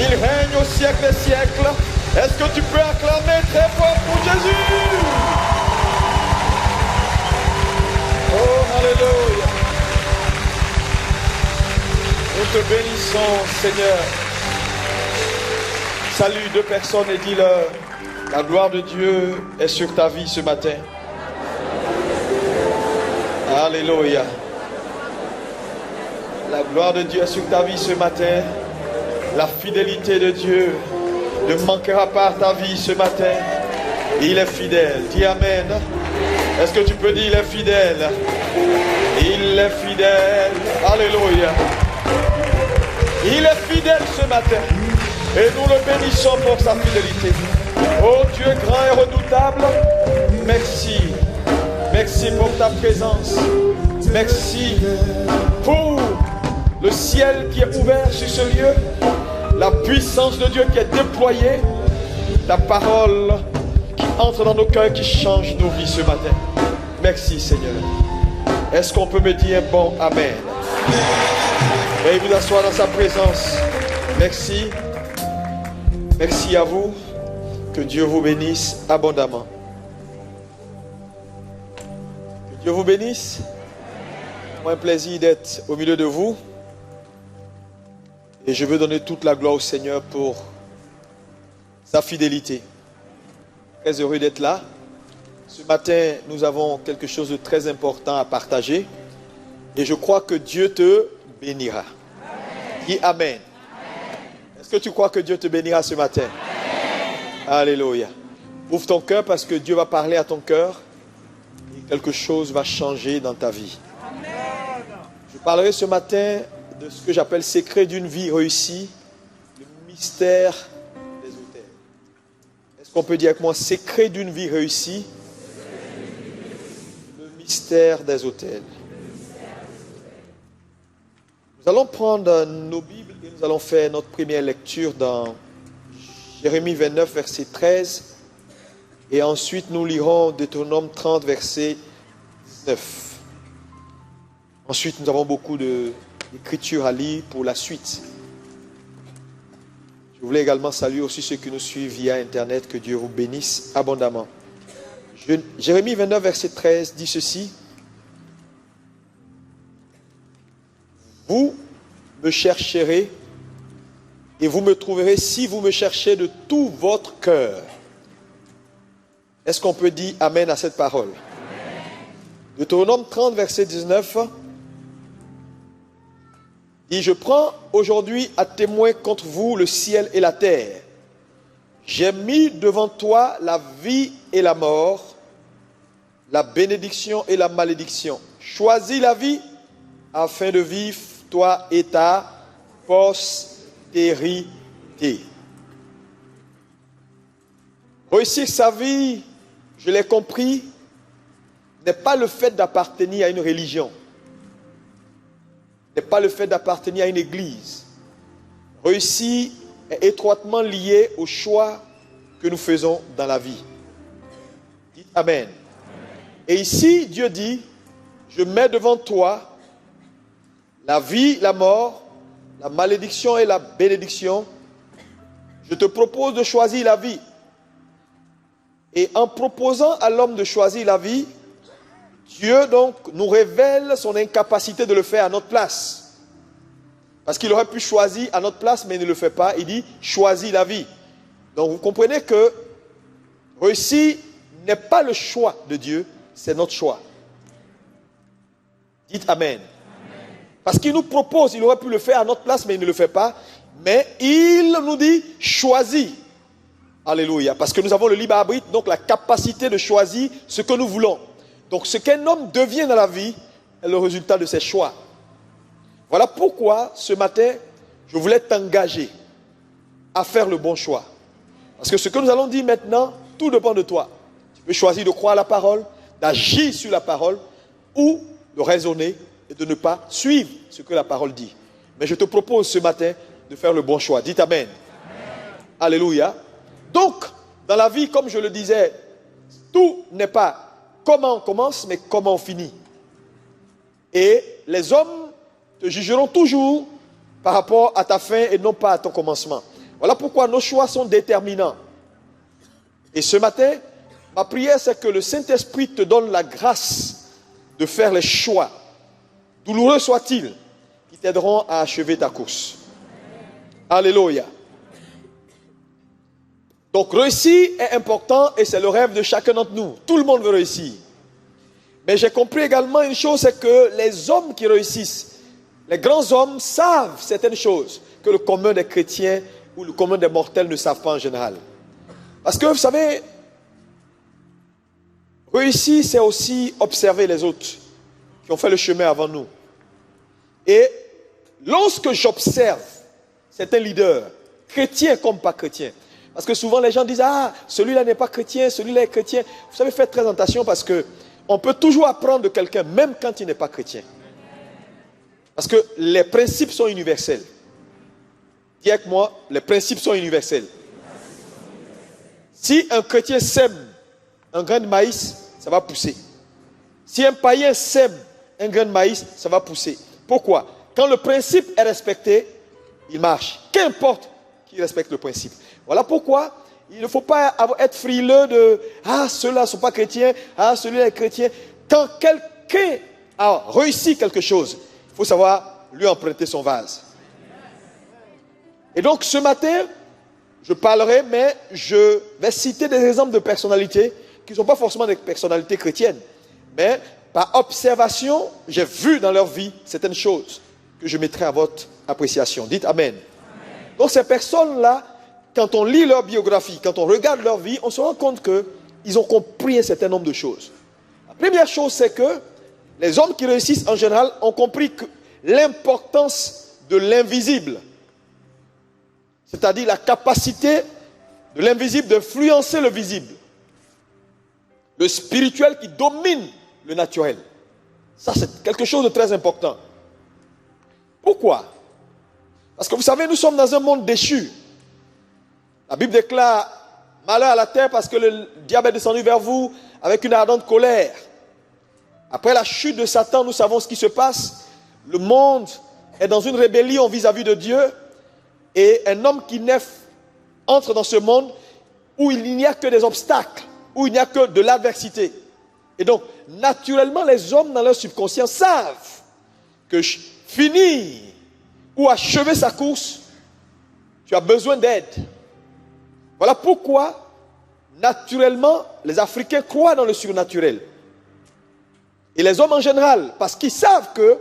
Il règne au siècle des siècles. Est-ce que tu peux acclamer très fort pour Jésus? Oh, alléluia. Nous te bénissons, Seigneur. Salue deux personnes et dis-leur, la gloire de Dieu est sur ta vie ce matin. Alléluia. La gloire de Dieu est sur ta vie ce matin. La fidélité de Dieu ne manquera pas à ta vie ce matin. Il est fidèle. Dis Amen. Est-ce que tu peux dire il est fidèle? Il est fidèle. Alléluia. Il est fidèle ce matin. Et nous le bénissons pour sa fidélité. Oh Dieu grand et redoutable, merci. Merci pour ta présence. Merci pour le ciel qui est ouvert sur ce lieu. La puissance de Dieu qui est déployée. Ta parole qui entre dans nos cœurs, qui change nos vies ce matin. Merci Seigneur. Est-ce qu'on peut me dire un bon Amen? Et vous asseoir dans sa présence. Merci. Merci à vous. Que Dieu vous bénisse abondamment. Que Dieu vous bénisse. C'est un plaisir d'être au milieu de vous. Et je veux donner toute la gloire au Seigneur pour sa fidélité. Très heureux d'être là. Ce matin, nous avons quelque chose de très important à partager. Et je crois que Dieu te bénira. Dis Amen. Est-ce que tu crois que Dieu te bénira ce matin? Alléluia. Ouvre ton cœur parce que Dieu va parler à ton cœur et quelque chose va changer dans ta vie. Je parlerai ce matin de ce que j'appelle secret d'une vie réussie, le mystère des autels. Est-ce qu'on peut dire avec moi secret d'une vie réussie, le mystère des autels. Nous allons prendre nos Bibles et nous allons faire notre première lecture dans Jérémie 29, verset 13. Et ensuite, nous lirons Deutéronome 30, verset 19. Ensuite, nous avons beaucoup d'écritures à lire pour la suite. Je voulais également saluer aussi ceux qui nous suivent via Internet. Que Dieu vous bénisse abondamment. Jérémie 29, verset 13 dit ceci. Vous me chercherez et vous me trouverez si vous me cherchez de tout votre cœur. Est-ce qu'on peut dire Amen à cette parole? Deutéronome 30, verset 19 dit, je prends aujourd'hui à témoin contre vous le ciel et la terre. J'ai mis devant toi la vie et la mort, la bénédiction et la malédiction. Choisis la vie afin de vivre toi et ta postérité. Réussir sa vie, je l'ai compris, n'est pas le fait d'appartenir à une religion, n'est pas le fait d'appartenir à une église. Réussir est étroitement lié au choix que nous faisons dans la vie. Dites Amen. Et ici, Dieu dit, je mets devant toi la vie, la mort, la malédiction et la bénédiction. Je te propose de choisir la vie. Et en proposant à l'homme de choisir la vie, Dieu donc nous révèle son incapacité de le faire à notre place. Parce qu'il aurait pu choisir à notre place, mais il ne le fait pas. Il dit, choisis la vie. Donc vous comprenez que réussir n'est pas le choix de Dieu, c'est notre choix. Dites Amen. Parce qu'il nous propose, il aurait pu le faire à notre place, mais il ne le fait pas. Mais il nous dit, choisis. Alléluia. Parce que nous avons le libre arbitre, donc la capacité de choisir ce que nous voulons. Donc ce qu'un homme devient dans la vie est le résultat de ses choix. Voilà pourquoi ce matin, je voulais t'engager à faire le bon choix. Parce que ce que nous allons dire maintenant, tout dépend de toi. Tu peux choisir de croire la parole, d'agir sur la parole, ou de raisonner et de ne pas suivre ce que la parole dit. Mais je te propose ce matin de faire le bon choix. Dites Amen. Alléluia. Donc, dans la vie, comme je le disais, tout n'est pas comment on commence, mais comment on finit. Et les hommes te jugeront toujours par rapport à ta fin et non pas à ton commencement. Voilà pourquoi nos choix sont déterminants. Et ce matin, ma prière, c'est que le Saint-Esprit te donne la grâce de faire les choix, douloureux soient-ils, qui t'aideront à achever ta course. Alléluia. Donc réussir est important et c'est le rêve de chacun d'entre nous. Tout le monde veut réussir. Mais j'ai compris également une chose, c'est que les hommes qui réussissent, les grands hommes savent certaines choses que le commun des chrétiens ou le commun des mortels ne savent pas en général. Parce que vous savez, réussir c'est aussi observer les autres qui ont fait le chemin avant nous. Et lorsque j'observe certains leaders, chrétiens comme pas chrétiens, parce que souvent les gens disent « Ah, celui-là n'est pas chrétien, celui-là est chrétien ». Vous savez, faites très attention parce que on peut toujours apprendre de quelqu'un, même quand il n'est pas chrétien. Parce que les principes sont universels. Dis avec moi, les principes sont universels. Si un chrétien sème un grain de maïs, ça va pousser. Si un païen sème un grain de maïs, ça va pousser. Pourquoi? Quand le principe est respecté, il marche. Qu'importe qui respecte le principe. Voilà pourquoi il ne faut pas être frileux de « Ah, ceux-là ne sont pas chrétiens, ah, celui-là est chrétien ». Quand quelqu'un a réussi quelque chose, il faut savoir lui emprunter son vase. Et donc ce matin, je parlerai, mais je vais citer des exemples de personnalités qui ne sont pas forcément des personnalités chrétiennes. Mais par observation, j'ai vu dans leur vie certaines choses que je mettrai à votre appréciation. Dites Amen. Donc ces personnes-là, quand on lit leur biographie, quand on regarde leur vie, on se rend compte qu'ils ont compris un certain nombre de choses. La première chose, c'est que les hommes qui réussissent en général ont compris que l'importance de l'invisible, c'est-à-dire la capacité de l'invisible d'influencer le visible, le spirituel qui domine le naturel. Ça, c'est quelque chose de très important. Pourquoi? Parce que vous savez, nous sommes dans un monde déchu. La Bible déclare « Malheur à la terre parce que le diable est descendu vers vous avec une ardente colère ». Après la chute de Satan, nous savons ce qui se passe. Le monde est dans une rébellion vis-à-vis de Dieu. Et un homme qui naît entre dans ce monde où il n'y a que des obstacles, où il n'y a que de l'adversité. Et donc, naturellement, les hommes dans leur subconscient savent que finir ou achever sa course, tu as besoin d'aide. Voilà pourquoi, naturellement, les Africains croient dans le surnaturel. Et les hommes en général, parce qu'ils savent que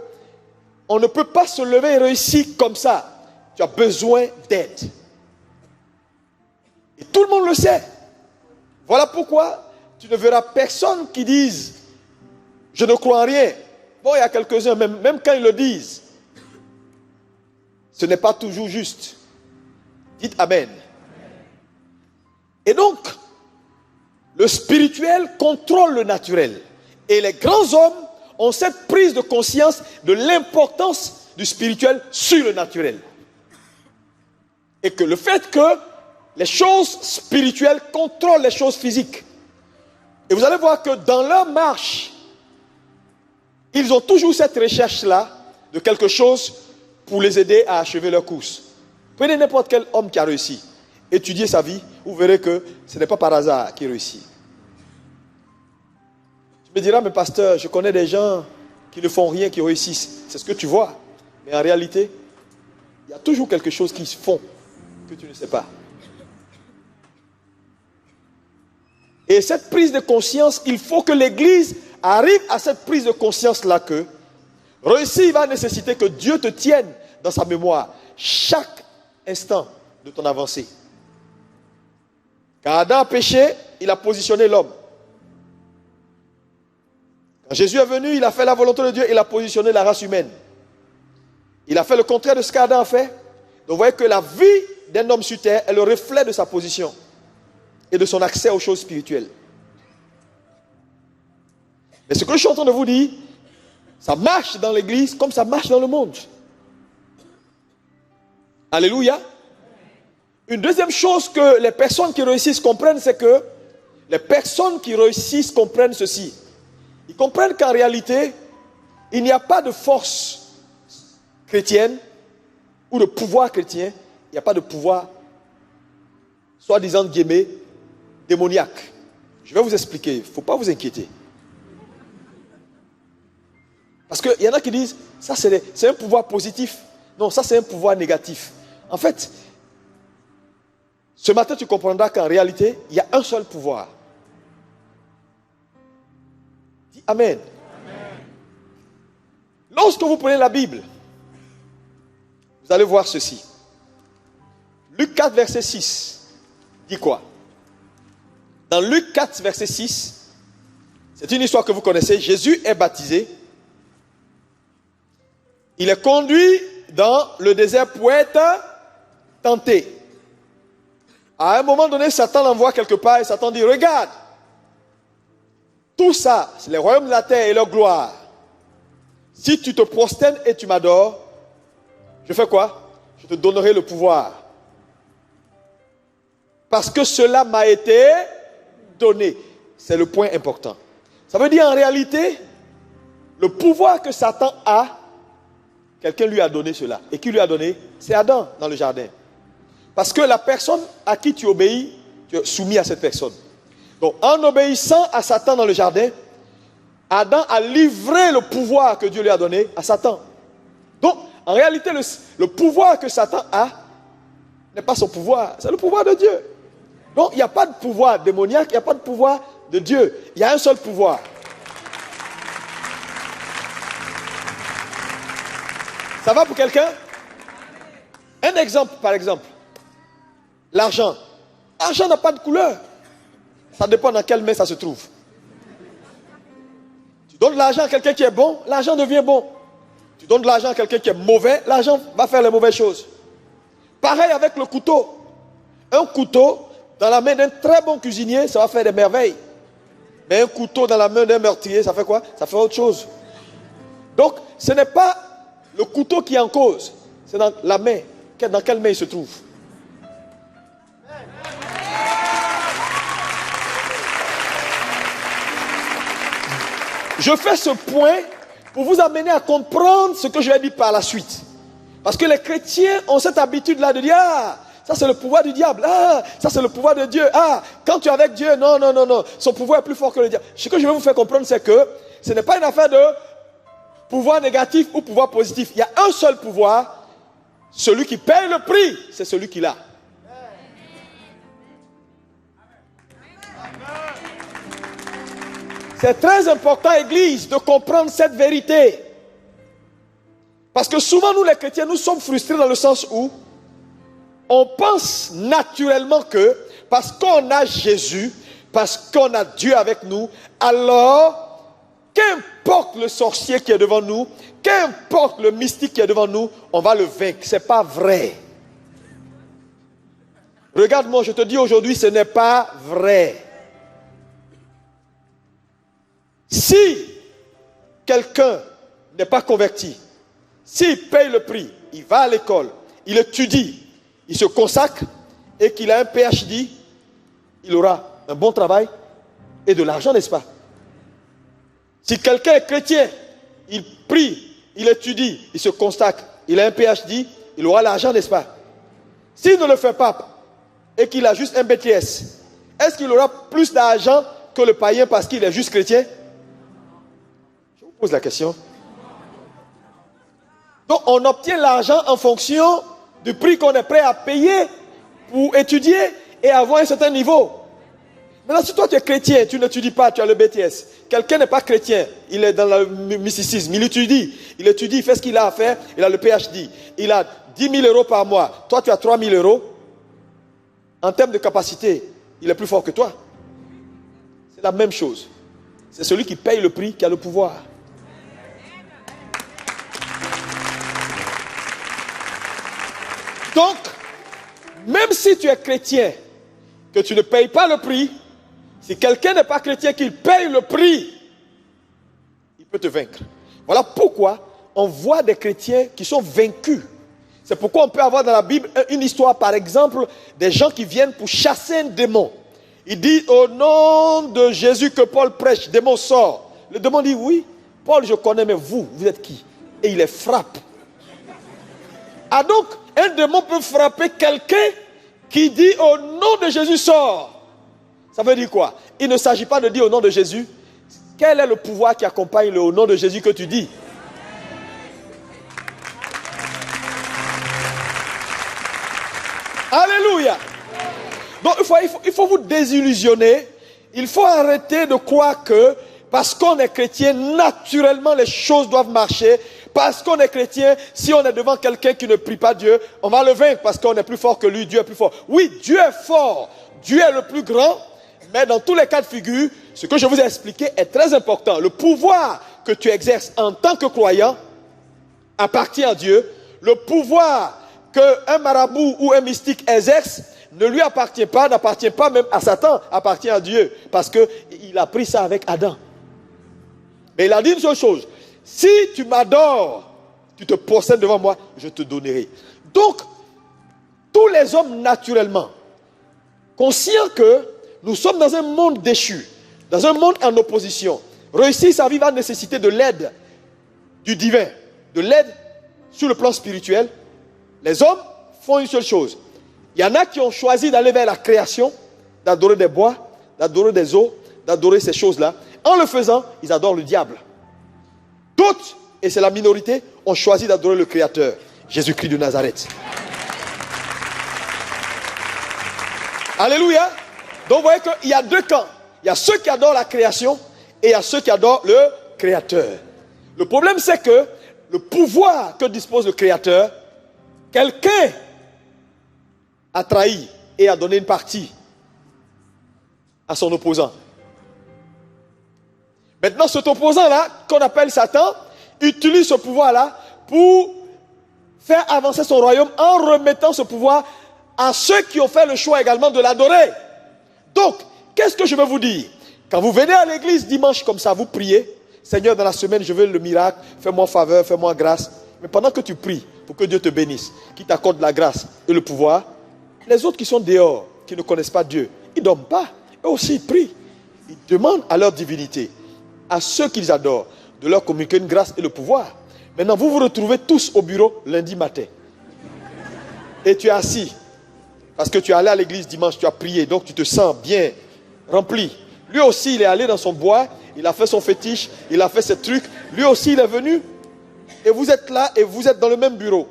on ne peut pas se lever et réussir comme ça. Tu as besoin d'aide. Et tout le monde le sait. Voilà pourquoi tu ne verras personne qui dise « Je ne crois en rien ». Bon, il y a quelques-uns, même quand ils le disent, ce n'est pas toujours juste. Dites Amen. Et donc, le spirituel contrôle le naturel. Et les grands hommes ont cette prise de conscience de l'importance du spirituel sur le naturel. Et que le fait que les choses spirituelles contrôlent les choses physiques. Et vous allez voir que dans leur marche, ils ont toujours cette recherche-là de quelque chose pour les aider à achever leur course. Prenez n'importe quel homme qui a réussi. Étudiez sa vie, vous verrez que ce n'est pas par hasard qu'il réussit. Tu me diras, mais pasteur, je connais des gens qui ne font rien, qui réussissent. C'est ce que tu vois. Mais en réalité, il y a toujours quelque chose qu'ils font que tu ne sais pas. Et cette prise de conscience, il faut que l'Église arrive à cette prise de conscience-là que réussir va nécessiter que Dieu te tienne dans sa mémoire chaque instant de ton avancée. Quand Adam a péché, il a positionné l'homme. Quand Jésus est venu, il a fait la volonté de Dieu, il a positionné la race humaine. Il a fait le contraire de ce qu'Adam a fait. Donc vous voyez que la vie d'un homme sur terre est le reflet de sa position et de son accès aux choses spirituelles. Mais ce que je suis en train de vous dire, ça marche dans l'église comme ça marche dans le monde. Alléluia. Une deuxième chose que les personnes qui réussissent comprennent, c'est que les personnes qui réussissent comprennent ceci. Ils comprennent qu'en réalité, il n'y a pas de force chrétienne ou de pouvoir chrétien, il n'y a pas de pouvoir soi-disant guillemets, démoniaque. Je vais vous expliquer, il ne faut pas vous inquiéter. Parce qu'il y en a qui disent, ça c'est un pouvoir positif. Non, ça c'est un pouvoir négatif. En fait, ce matin tu comprendras qu'en réalité, il y a un seul pouvoir. Dis Amen. Amen. Lorsque vous prenez la Bible, vous allez voir ceci. Luc 4, verset 6, dit quoi? Dans Luc 4, verset 6, c'est une histoire que vous connaissez. Jésus est baptisé. Il est conduit dans le désert pour être tenté. À un moment donné, Satan l'envoie quelque part et Satan dit, regarde, tout ça, c'est les royaumes de la terre et leur gloire. Si tu te prosternes et tu m'adores, je fais quoi? Je te donnerai le pouvoir. Parce que cela m'a été donné. C'est le point important. Ça veut dire en réalité, le pouvoir que Satan a, quelqu'un lui a donné cela. Et qui lui a donné? C'est Adam dans le jardin. Parce que la personne à qui tu obéis, tu es soumis à cette personne. Donc en obéissant à Satan dans le jardin, Adam a livré le pouvoir que Dieu lui a donné à Satan. Donc en réalité, le pouvoir que Satan a n'est pas son pouvoir, c'est le pouvoir de Dieu. Donc il n'y a pas de pouvoir démoniaque, il n'y a pas de pouvoir de Dieu. Il y a un seul pouvoir. Ça va pour quelqu'un? Un exemple, par exemple. L'argent. L'argent n'a pas de couleur. Ça dépend dans quelle main ça se trouve. Tu donnes de l'argent à quelqu'un qui est bon, l'argent devient bon. Tu donnes de l'argent à quelqu'un qui est mauvais, l'argent va faire les mauvaises choses. Pareil avec le couteau. Un couteau dans la main d'un très bon cuisinier, ça va faire des merveilles. Mais un couteau dans la main d'un meurtrier, ça fait quoi? Ça fait autre chose. Donc, ce n'est pas le couteau qui est en cause, c'est dans la main. Dans quelle main il se trouve? Je fais ce point pour vous amener à comprendre ce que je vais dire par la suite. Parce que les chrétiens ont cette habitude-là de dire, ah, ça c'est le pouvoir du diable, ah, ça c'est le pouvoir de Dieu, ah, quand tu es avec Dieu, non, non, non, non, son pouvoir est plus fort que le diable. Ce que je vais vous faire comprendre, c'est que ce n'est pas une affaire de pouvoir négatif ou pouvoir positif. Il y a un seul pouvoir, celui qui paye le prix, c'est celui qui l'a. C'est très important, Église, de comprendre cette vérité. Parce que souvent, nous les chrétiens, nous sommes frustrés dans le sens où on pense naturellement que parce qu'on a Jésus, parce qu'on a Dieu avec nous, alors, qu'importe le sorcier qui est devant nous, qu'importe le mystique qui est devant nous, on va le vaincre. Ce n'est pas vrai. Regarde-moi, je te dis aujourd'hui, ce n'est pas vrai. Si quelqu'un n'est pas converti, s'il paye le prix, il va à l'école, il étudie, il se consacre et qu'il a un PhD, il aura un bon travail et de l'argent, n'est-ce pas? Si quelqu'un est chrétien, il prie, il étudie, il se consacre, il a un PhD, il aura l'argent, n'est-ce pas? S'il ne le fait pas et qu'il a juste un BTS, est-ce qu'il aura plus d'argent que le païen parce qu'il est juste chrétien? Je vous pose la question. Donc on obtient l'argent en fonction du prix qu'on est prêt à payer pour étudier et avoir un certain niveau. Maintenant, si toi tu es chrétien, tu n'étudies pas, tu as le BTS. Quelqu'un n'est pas chrétien, il est dans le mysticisme, il étudie, il fait ce qu'il a à faire, il a le PhD. Il a 10 000 euros par mois, toi tu as 3 000 euros. En termes de capacité, il est plus fort que toi. C'est la même chose. C'est celui qui paye le prix qui a le pouvoir. Donc, même si tu es chrétien, que tu ne payes pas le prix, si quelqu'un n'est pas chrétien, qu'il paye le prix, il peut te vaincre. Voilà pourquoi on voit des chrétiens qui sont vaincus. C'est pourquoi on peut avoir dans la Bible une histoire, par exemple, des gens qui viennent pour chasser un démon. Il dit, au nom de Jésus que Paul prêche, démon sort. Le démon dit, oui, Paul je connais, mais vous êtes qui? Et il les frappe. Ah donc, un démon peut frapper quelqu'un qui dit au nom de Jésus sort. Ça veut dire quoi? Il ne s'agit pas de dire au nom de Jésus. Quel est le pouvoir qui accompagne le au nom de Jésus que tu dis? Alléluia. Donc il faut vous désillusionner. Il faut arrêter de croire que parce qu'on est chrétien, naturellement les choses doivent marcher. Parce qu'on est chrétien, si on est devant quelqu'un qui ne prie pas Dieu, on va le vaincre parce qu'on est plus fort que lui. Dieu est plus fort. Oui, Dieu est fort. Dieu est le plus grand. Mais dans tous les cas de figure, ce que je vous ai expliqué est très important. Le pouvoir que tu exerces en tant que croyant appartient à Dieu. Le pouvoir qu'un marabout ou un mystique exerce ne lui appartient pas, n'appartient pas même à Satan, appartient à Dieu. Parce qu'il a pris ça avec Adam. Mais il a dit une seule chose. Si tu m'adores, tu te procèdes devant moi, je te donnerai. Donc, tous les hommes naturellement, conscients que nous sommes dans un monde déchu, dans un monde en opposition, réussir sa vie va nécessiter de l'aide du divin, de l'aide sur le plan spirituel. Les hommes font une seule chose. Il y en a qui ont choisi d'aller vers la création, d'adorer des bois, d'adorer des eaux, d'adorer ces choses-là. En le faisant, ils adorent le diable. D'autres, et c'est la minorité, ont choisi d'adorer le Créateur, Jésus-Christ de Nazareth. Alléluia. Donc vous voyez qu'il y a deux camps. Il y a ceux qui adorent la création et il y a ceux qui adorent le Créateur. Le problème c'est que le pouvoir que dispose le Créateur, quelqu'un a trahi et a donné une partie à son opposant. Maintenant cet opposant-là, qu'on appelle Satan, utilise ce pouvoir-là pour faire avancer son royaume en remettant ce pouvoir à ceux qui ont fait le choix également de l'adorer. Donc, qu'est-ce que je veux vous dire? Quand vous venez à l'église dimanche comme ça, vous priez, Seigneur, dans la semaine, je veux le miracle, fais-moi faveur, fais-moi grâce. Mais pendant que tu pries pour que Dieu te bénisse, qui t'accorde la grâce et le pouvoir, les autres qui sont dehors, qui ne connaissent pas Dieu, ils ne dorment pas. Eux aussi, ils prient. Ils demandent à leur divinité, à ceux qu'ils adorent, de leur communiquer une grâce et le pouvoir. Maintenant, vous vous retrouvez tous au bureau lundi matin. Et tu es assis. Parce que tu es allé à l'église dimanche, tu as prié, donc tu te sens bien rempli. Lui aussi, il est allé dans son bois, il a fait son fétiche, il a fait ses trucs. Lui aussi, il est venu. Et vous êtes là et vous êtes dans le même bureau.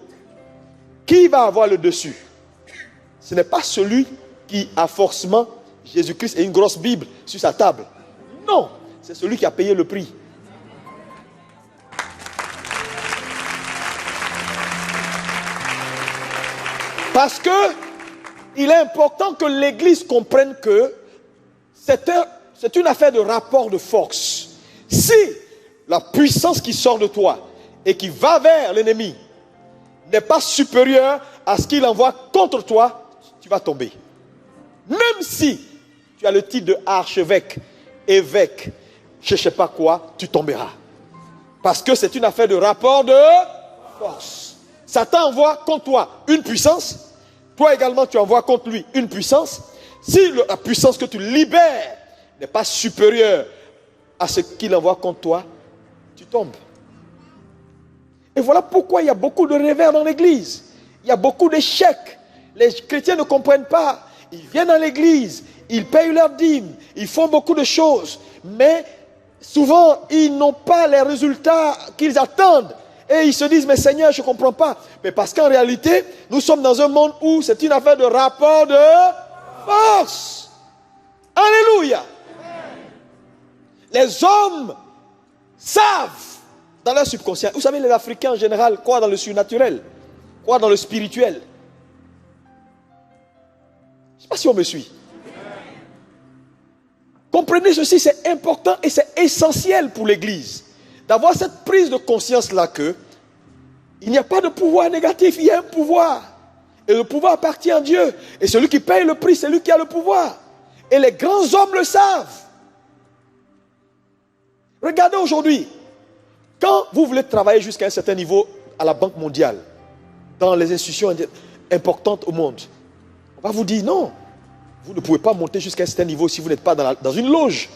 Qui va avoir le dessus? Ce n'est pas celui qui a forcément Jésus-Christ et une grosse Bible sur sa table. Non, c'est celui qui a payé le prix. Parce que il est important que l'Église comprenne que c'est une affaire de rapport de force. Si la puissance qui sort de toi et qui va vers l'ennemi n'est pas supérieure à ce qu'il envoie contre toi, tu vas tomber. Même si tu as le titre de archevêque, évêque, je ne sais pas quoi, tu tomberas. Parce que c'est une affaire de rapport de force. Satan envoie contre toi une puissance. Toi également, tu envoies contre lui une puissance. Si la puissance que tu libères n'est pas supérieure à ce qu'il envoie contre toi, tu tombes. Et voilà pourquoi il y a beaucoup de revers dans l'église. Il y a beaucoup d'échecs. Les chrétiens ne comprennent pas. Ils viennent à l'église, ils payent leur dîme, ils font beaucoup de choses. Mais souvent, ils n'ont pas les résultats qu'ils attendent. Et ils se disent, mais Seigneur, je ne comprends pas. Mais parce qu'en réalité, nous sommes dans un monde où c'est une affaire de rapport de force. Alléluia. Les hommes savent dans leur subconscient. Vous savez, les Africains en général croient dans le surnaturel, croient dans le spirituel. Je ne sais pas si on me suit. Comprenez ceci, c'est important et c'est essentiel pour l'Église. D'avoir cette prise de conscience-là que il n'y a pas de pouvoir négatif, il y a un pouvoir. Et le pouvoir appartient à Dieu. Et celui qui paye le prix, c'est lui qui a le pouvoir. Et les grands hommes le savent. Regardez aujourd'hui, quand vous voulez travailler jusqu'à un certain niveau à la Banque mondiale, dans les institutions importantes au monde, on va vous dire non, vous ne pouvez pas monter jusqu'à un certain niveau si vous n'êtes pas dans une loge.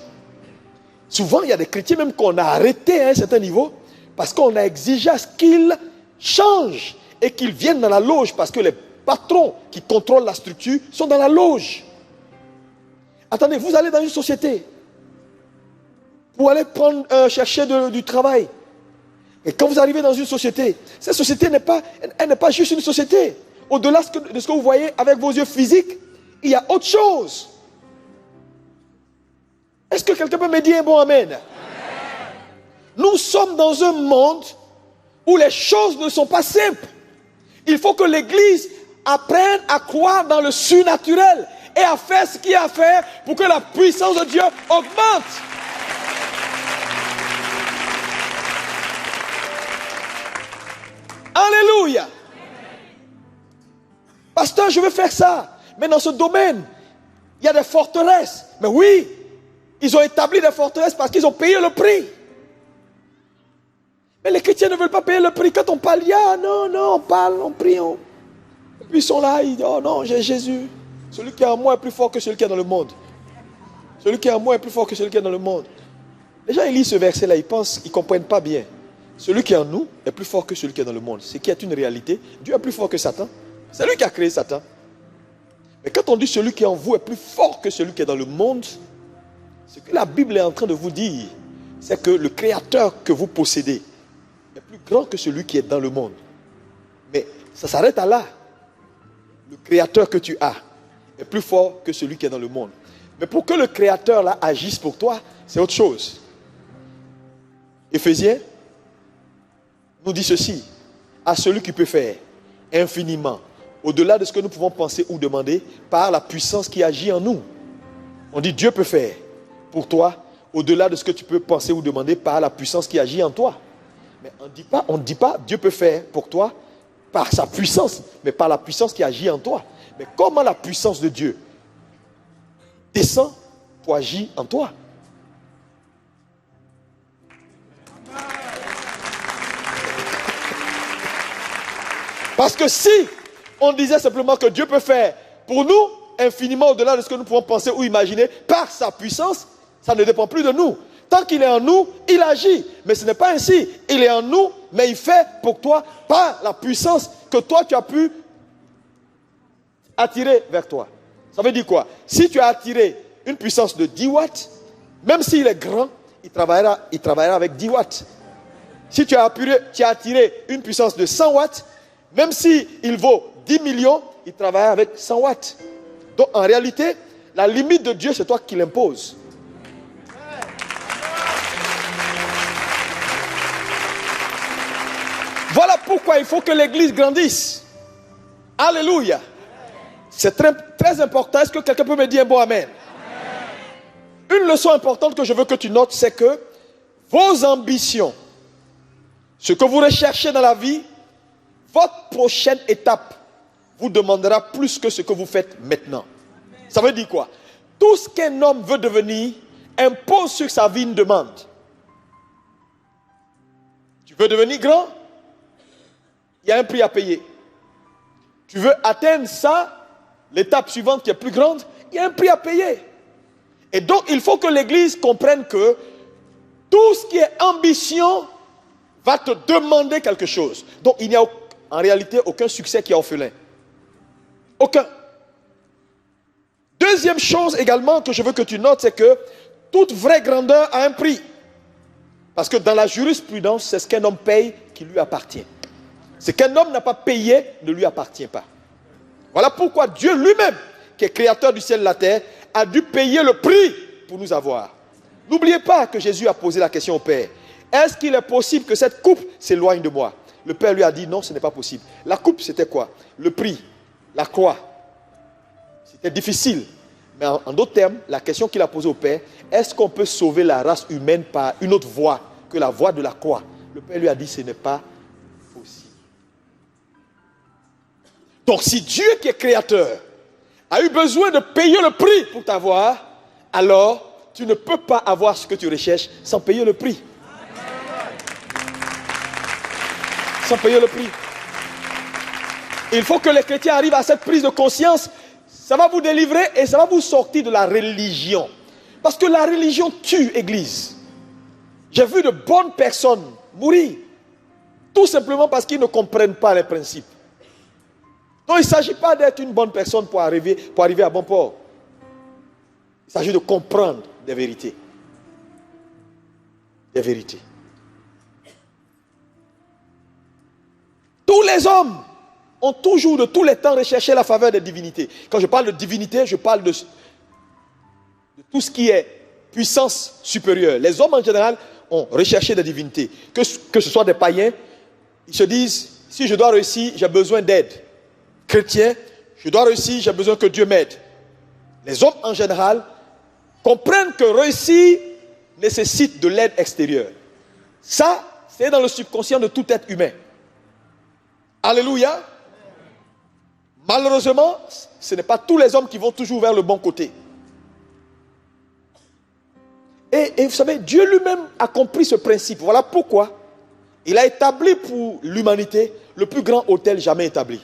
Souvent, il y a des chrétiens même qu'on a arrêtés à un certain niveau parce qu'on a exigé à ce qu'ils changent et qu'ils viennent dans la loge parce que les patrons qui contrôlent la structure sont dans la loge. Attendez, vous allez dans une société pour aller chercher du travail. Et quand vous arrivez dans une société, cette société n'est pas juste une société. Au-delà de ce que vous voyez avec vos yeux physiques, il y a autre chose. Est-ce que quelqu'un peut me dire un bon amen? Nous sommes dans un monde où les choses ne sont pas simples. Il faut que l'Église apprenne à croire dans le surnaturel et à faire ce qu'il y a à faire pour que la puissance de Dieu augmente. Alléluia. Pasteur, je veux faire ça. Mais dans ce domaine, il y a des forteresses. Mais oui, ils ont établi des forteresses parce qu'ils ont payé le prix. Mais les chrétiens ne veulent pas payer le prix. Quand on parle, non, on parle, on prie. Et puis ils sont là, ils disent, oh non, j'ai Jésus. Celui qui est en moi est plus fort que celui qui est dans le monde. Celui qui est en moi est plus fort que celui qui est dans le monde. Les gens, ils lisent ce verset-là, ils pensent, ils ne comprennent pas bien. Celui qui est en nous est plus fort que celui qui est dans le monde. Ce qui est une réalité. Dieu est plus fort que Satan. C'est lui qui a créé Satan. Mais quand on dit celui qui est en vous est plus fort que celui qui est dans le monde, ce que la Bible est en train de vous dire, c'est que le créateur que vous possédez est plus grand que celui qui est dans le monde. Mais ça s'arrête à là. Le créateur que tu as est plus fort que celui qui est dans le monde. Mais pour que le créateur là agisse pour toi, c'est autre chose. Éphésiens nous dit ceci: à celui qui peut faire infiniment, au-delà de ce que nous pouvons penser ou demander, par la puissance qui agit en nous. On dit Dieu peut faire pour toi, au-delà de ce que tu peux penser ou demander, par la puissance qui agit en toi. Mais on ne dit pas Dieu peut faire pour toi par sa puissance, mais par la puissance qui agit en toi. Mais comment la puissance de Dieu descend pour agir en toi? Parce que si on disait simplement que Dieu peut faire pour nous infiniment au-delà de ce que nous pouvons penser ou imaginer par sa puissance, ça ne dépend plus de nous. Tant qu'il est en nous, il agit. Mais ce n'est pas ainsi. Il est en nous, mais il fait pour toi par la puissance que toi tu as pu attirer vers toi. Ça veut dire quoi? Si tu as attiré une puissance de 10 watts, même s'il est grand, il travaillera avec 10 watts. Si tu as attiré une puissance de 100 watts, même s'il vaut 10 millions, il travaillera avec 100 watts. Donc en réalité, la limite de Dieu, c'est toi qui l'imposes. Voilà pourquoi il faut que l'Église grandisse. Alléluia. C'est très, très important. Est-ce que quelqu'un peut me dire un bon amen? Une leçon importante que je veux que tu notes, c'est que vos ambitions, ce que vous recherchez dans la vie, votre prochaine étape vous demandera plus que ce que vous faites maintenant. Ça veut dire quoi? Tout ce qu'un homme veut devenir impose sur sa vie une demande. Tu veux devenir grand? Il y a un prix à payer. Tu veux atteindre ça, l'étape suivante qui est plus grande, il y a un prix à payer. Et donc, il faut que l'Église comprenne que tout ce qui est ambition va te demander quelque chose. Donc, il n'y a en réalité aucun succès qui est orphelin. Aucun. Deuxième chose également que je veux que tu notes, c'est que toute vraie grandeur a un prix. Parce que dans la jurisprudence, c'est ce qu'un homme paye qui lui appartient. Ce qu'un homme n'a pas payé ne lui appartient pas. Voilà pourquoi Dieu lui-même, qui est créateur du ciel et de la terre, a dû payer le prix pour nous avoir. N'oubliez pas que Jésus a posé la question au Père. Est-ce qu'il est possible que cette coupe s'éloigne de moi? Le Père lui a dit non, ce n'est pas possible. La coupe, c'était quoi? Le prix, la croix. C'était difficile. Mais en d'autres termes, la question qu'il a posée au Père, est-ce qu'on peut sauver la race humaine par une autre voie que la voie de la croix? Le Père lui a dit ce n'est pas possible. Donc si Dieu qui est créateur a eu besoin de payer le prix pour t'avoir, alors tu ne peux pas avoir ce que tu recherches sans payer le prix. Sans payer le prix. Il faut que les chrétiens arrivent à cette prise de conscience. Ça va vous délivrer et ça va vous sortir de la religion. Parce que la religion tue l'Église. J'ai vu de bonnes personnes mourir. Tout simplement parce qu'ils ne comprennent pas les principes. Donc il ne s'agit pas d'être une bonne personne pour arriver à bon port. Il s'agit de comprendre des vérités. Des vérités. Tous les hommes ont toujours de tous les temps recherché la faveur des divinités. Quand je parle de divinité, je parle de tout ce qui est puissance supérieure. Les hommes en général ont recherché des divinités. Que ce soit des païens, ils se disent, si je dois réussir, j'ai besoin d'aide. Chrétiens, je dois réussir, j'ai besoin que Dieu m'aide. Les hommes en général comprennent que réussir nécessite de l'aide extérieure. Ça, c'est dans le subconscient de tout être humain. Alléluia. Malheureusement, ce n'est pas tous les hommes qui vont toujours vers le bon côté. Et vous savez, Dieu lui-même a compris ce principe. Voilà pourquoi il a établi pour l'humanité le plus grand autel jamais établi,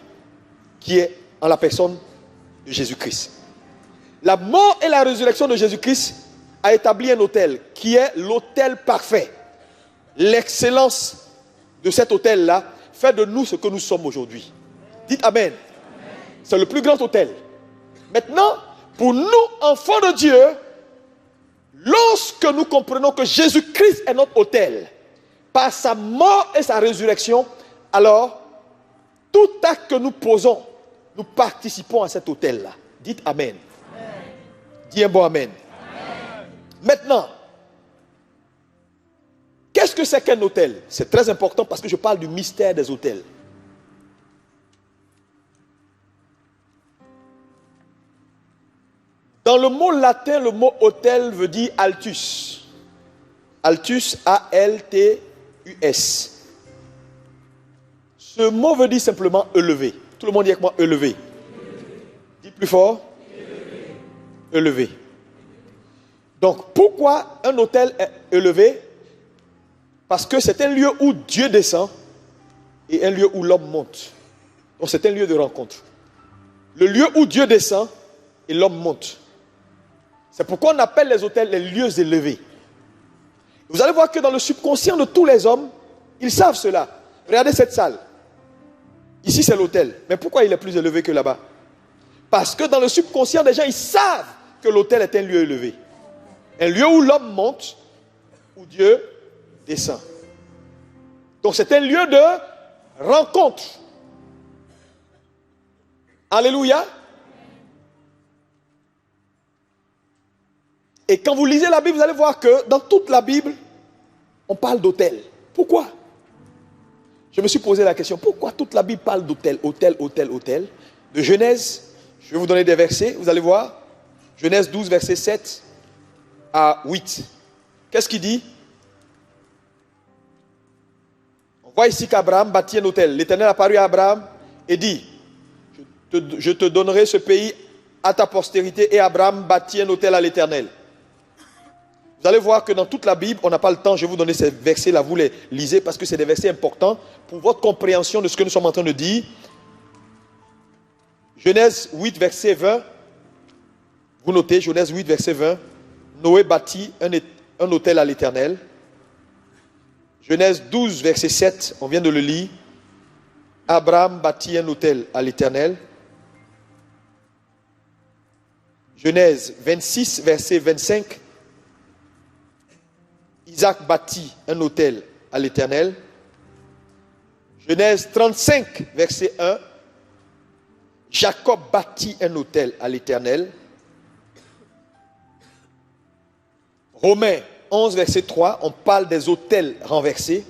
qui est en la personne de Jésus-Christ. La mort et la résurrection de Jésus-Christ a établi un autel qui est l'autel parfait. L'excellence de cet autel-là fait de nous ce que nous sommes aujourd'hui. Dites Amen. C'est le plus grand autel. Maintenant, pour nous, enfants de Dieu, lorsque nous comprenons que Jésus-Christ est notre autel, par sa mort et sa résurrection, alors, tout acte que nous posons, nous participons à cet autel-là. Dites Amen. Amen. Dis un bon Amen. Amen. Maintenant, qu'est-ce que c'est qu'un autel? C'est très important parce que je parle du mystère des autels. Dans le mot latin, le mot autel veut dire altus. Altus, A-L-T-U-S. Ce mot veut dire simplement élevé. Tout le monde dit avec moi élevé. Dis plus fort. Élevé. Donc pourquoi un autel est élevé? Parce que c'est un lieu où Dieu descend et un lieu où l'homme monte. Donc c'est un lieu de rencontre. Le lieu où Dieu descend et l'homme monte. C'est pourquoi on appelle les autels les lieux élevés. Vous allez voir que dans le subconscient de tous les hommes, ils savent cela. Regardez cette salle. Ici c'est l'autel. Mais pourquoi il est plus élevé que là-bas? Parce que dans le subconscient des gens, ils savent que l'autel est un lieu élevé. Un lieu où l'homme monte, où Dieu descend. Donc c'est un lieu de rencontre. Alléluia. Et quand vous lisez la Bible, vous allez voir que dans toute la Bible, on parle d'autel. Pourquoi? Je me suis posé la question, pourquoi toute la Bible parle d'autel, autel, autel, autel? De Genèse, je vais vous donner des versets, vous allez voir. Genèse 12, verset 7 à 8. Qu'est-ce qu'il dit? On voit ici qu'Abraham bâtit un autel. L'Éternel apparut à Abraham et dit, je te donnerai ce pays à ta postérité. Et Abraham bâtit un autel à l'Éternel. Vous allez voir que dans toute la Bible, on n'a pas le temps, je vais vous donner ces versets-là, vous les lisez parce que c'est des versets importants pour votre compréhension de ce que nous sommes en train de dire. Genèse 8, verset 20. Vous notez, Genèse 8, verset 20. Noé bâtit un autel à l'Éternel. Genèse 12, verset 7, on vient de le lire. Abraham bâtit un autel à l'Éternel. Genèse 26, verset 25. Isaac bâtit un autel à l'Éternel. Genèse 35, verset 1. Jacob bâtit un autel à l'Éternel. Romains 11, verset 3, on parle des autels renversés.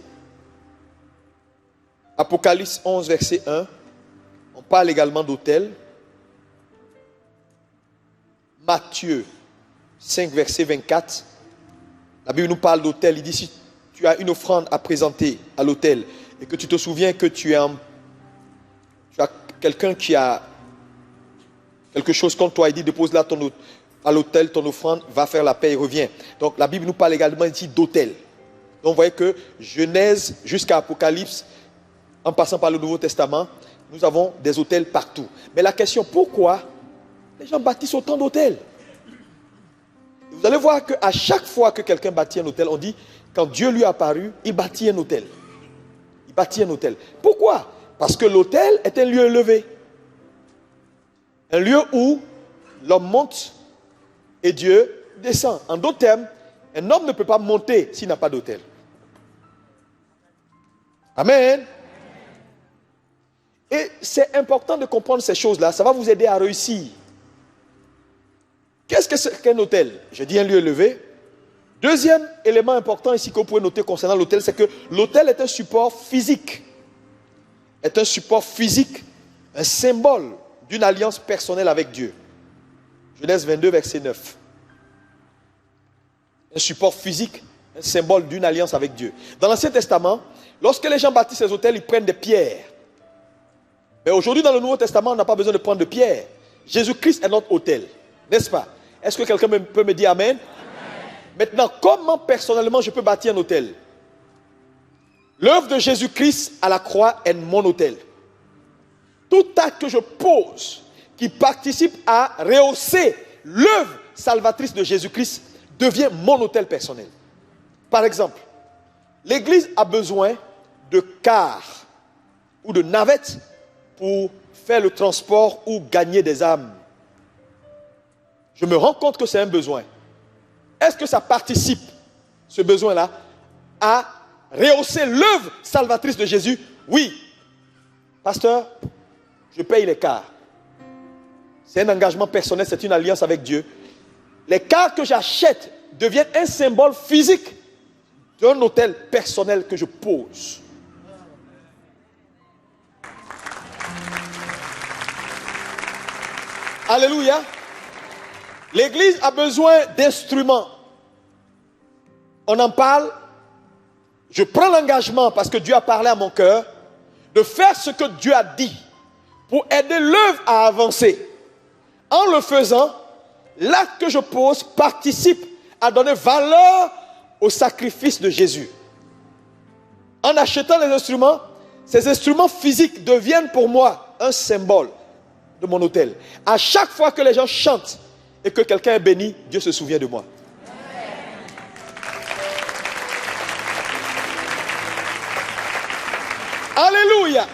Apocalypse 11, verset 1, on parle également d'autels. Matthieu 5, verset 24, la Bible nous parle d'autel. Il dit, si tu as une offrande à présenter à l'autel et que tu te souviens que tu as quelqu'un qui a quelque chose contre toi, il dit, dépose-la à l'autel, ton offrande, va faire la paix et revient. Donc la Bible nous parle également ici d'autel. Donc vous voyez que Genèse jusqu'à Apocalypse, en passant par le Nouveau Testament, nous avons des autels partout. Mais la question, pourquoi les gens bâtissent autant d'autels? Vous allez voir qu'à chaque fois que quelqu'un bâtit un autel, on dit, quand Dieu lui est apparu, il bâtit un autel. Il bâtit un autel. Pourquoi? Parce que l'autel est un lieu élevé. Un lieu où l'homme monte et Dieu descend. En d'autres termes, un homme ne peut pas monter s'il n'a pas d'autel. Amen. Et c'est important de comprendre ces choses-là. Ça va vous aider à réussir. Qu'est-ce que c'est qu'un autel? Je dis un lieu élevé. Deuxième élément important ici que vous pouvez noter concernant l'autel, c'est que l'autel est un support physique. Est un support physique, un symbole d'une alliance personnelle avec Dieu. Genèse 22, verset 9. Un support physique, un symbole d'une alliance avec Dieu. Dans l'Ancien Testament, lorsque les gens bâtissent ces autels, ils prennent des pierres. Mais aujourd'hui, dans le Nouveau Testament, on n'a pas besoin de prendre de pierres. Jésus-Christ est notre autel, n'est-ce pas? Est-ce que quelqu'un peut me dire Amen? Maintenant, comment personnellement je peux bâtir un autel? L'œuvre de Jésus-Christ à la croix est mon autel. Tout acte que je pose qui participe à rehausser l'œuvre salvatrice de Jésus-Christ devient mon autel personnel. Par exemple, l'Église a besoin de cars ou de navettes pour faire le transport ou gagner des âmes. Je me rends compte que c'est un besoin. Est-ce que ça participe, ce besoin-là, à rehausser l'œuvre salvatrice de Jésus? Oui. Pasteur, je paye les cars. C'est un engagement personnel, c'est une alliance avec Dieu. Les cars que j'achète deviennent un symbole physique d'un autel personnel que je pose. Alléluia. L'Église a besoin d'instruments. On en parle. Je prends l'engagement, parce que Dieu a parlé à mon cœur, de faire ce que Dieu a dit pour aider l'œuvre à avancer. En le faisant, l'acte que je pose participe à donner valeur au sacrifice de Jésus. En achetant les instruments, ces instruments physiques deviennent pour moi un symbole de mon autel. À chaque fois que les gens chantent et que quelqu'un est béni, Dieu se souvient de moi. Alléluia.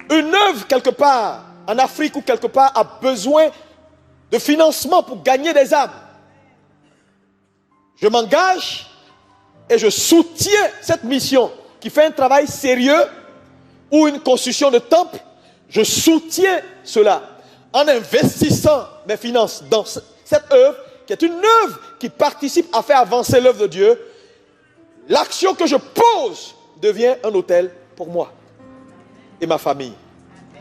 Une œuvre quelque part en Afrique ou quelque part a besoin de financement pour gagner des âmes. Je m'engage et je soutiens cette mission qui fait un travail sérieux ou une construction de temple. Je soutiens cela en investissant mes finances dans cette œuvre qui est une œuvre qui participe à faire avancer l'œuvre de Dieu. L'action que je pose devient un autel pour moi et ma famille.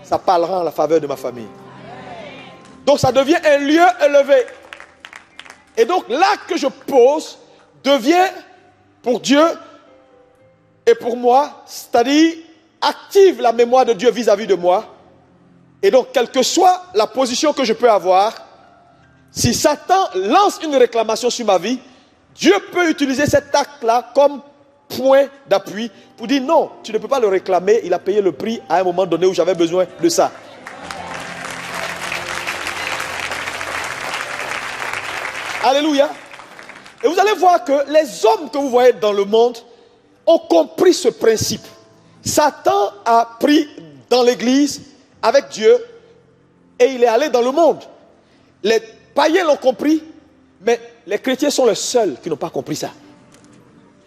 Ça parlera en la faveur de ma famille. Donc ça devient un lieu élevé. Et donc l'acte que je pose devient pour Dieu et pour moi, c'est-à-dire active la mémoire de Dieu vis-à-vis de moi. Et donc, quelle que soit la position que je peux avoir, si Satan lance une réclamation sur ma vie, Dieu peut utiliser cet acte-là comme point d'appui pour dire non, tu ne peux pas le réclamer, il a payé le prix à un moment donné où j'avais besoin de ça. Alléluia. Et vous allez voir que les hommes que vous voyez dans le monde ont compris ce principe. Satan a pris dans l'église avec Dieu et il est allé dans le monde. Les païens l'ont compris, mais les chrétiens sont les seuls qui n'ont pas compris ça.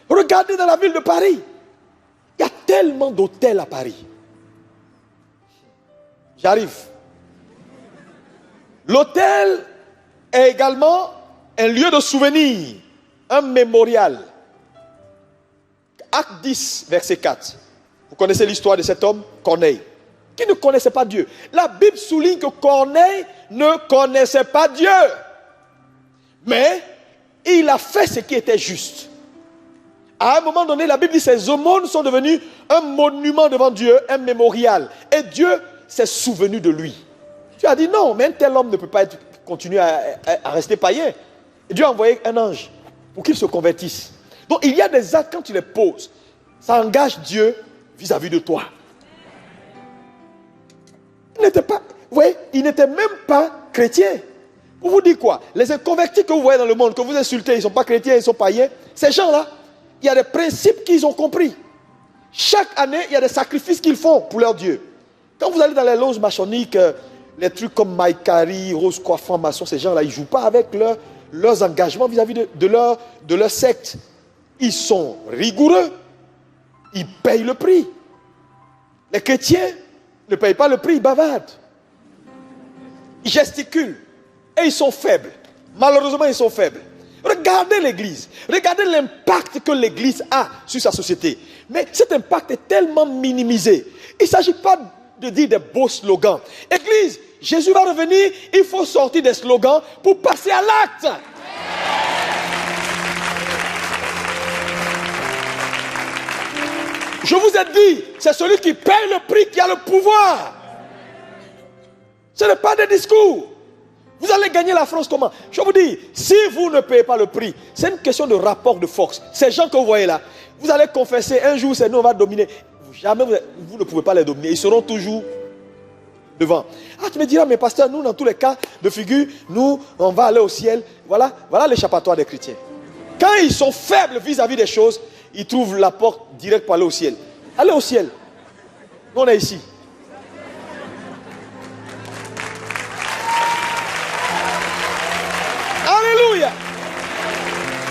Regardez dans la ville de Paris. Il y a tellement d'hôtels à Paris. J'arrive. L'hôtel est également un lieu de souvenir, un mémorial. Acte 10, verset 4. Vous connaissez l'histoire de cet homme, Corneille, qui ne connaissait pas Dieu. La Bible souligne que Corneille ne connaissait pas Dieu. Mais il a fait ce qui était juste. À un moment donné, la Bible dit que ces aumônes sont devenues un monument devant Dieu, un mémorial. Et Dieu s'est souvenu de lui. Dieu a dit non, mais un tel homme ne peut pas continuer à rester païen. Et Dieu a envoyé un ange pour qu'il se convertisse. Donc il y a des actes, quand tu les poses, ça engage Dieu vis-à-vis de toi. Il n'était pas, vous voyez, il n'était même pas chrétien. Pour vous dire quoi? Les inconvertis que vous voyez dans le monde, que vous insultez, ils ne sont pas chrétiens, ils sont païens. Ces gens-là, il y a des principes qu'ils ont compris. Chaque année, il y a des sacrifices qu'ils font pour leur Dieu. Quand vous allez dans les loges maçonniques, les trucs comme Maïkari, Rose Coiffant, Maçon, ces gens-là, ils ne jouent pas avec leurs engagements vis-à-vis de leur secte. Ils sont rigoureux. Ils payent le prix. Les chrétiens ne payent pas le prix, ils bavardent. Ils gesticulent. Et ils sont faibles. Malheureusement, ils sont faibles. Regardez l'église. Regardez l'impact que l'église a sur sa société. Mais cet impact est tellement minimisé. Il ne s'agit pas de dire des beaux slogans. Église, Jésus va revenir, il faut sortir des slogans pour passer à l'acte. Je vous ai dit, c'est celui qui paye le prix qui a le pouvoir. Ce n'est pas des discours. Vous allez gagner la France comment? Je vous dis, si vous ne payez pas le prix, c'est une question de rapport de force. Ces gens que vous voyez là, vous allez confesser, un jour c'est nous, on va dominer. Jamais vous ne pouvez pas les dominer. Ils seront toujours devant. Ah, tu me diras, mais pasteur, nous, dans tous les cas de figure, nous, on va aller au ciel. Voilà l'échappatoire des chrétiens. Quand ils sont faibles vis-à-vis des choses, ils trouvent la porte directe pour aller au ciel. Allez au ciel. Nous, on est ici. Alléluia.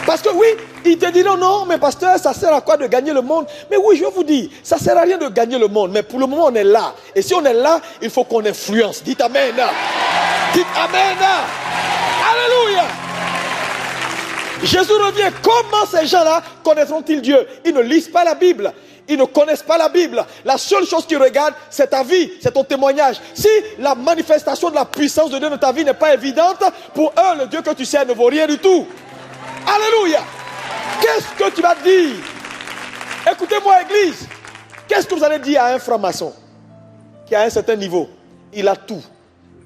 Parce que oui, ils te diront non, mais pasteur, ça sert à quoi de gagner le monde? Mais oui, je vous dis, ça sert à rien de gagner le monde. Mais pour le moment, on est là. Et si on est là, il faut qu'on influence. Dites amen. Dites amen. Alléluia. Jésus revient. Comment ces gens-là connaîtront-ils Dieu? Ils ne lisent pas la Bible. Ils ne connaissent pas la Bible. La seule chose qu'ils regardent, c'est ta vie, c'est ton témoignage. Si la manifestation de la puissance de Dieu dans ta vie n'est pas évidente, pour eux, le Dieu que tu sers ne vaut rien du tout. Alléluia. Qu'est-ce que tu vas dire? Écoutez-moi, église. Qu'est-ce que vous allez dire à un franc-maçon qui a un certain niveau? Il a tout.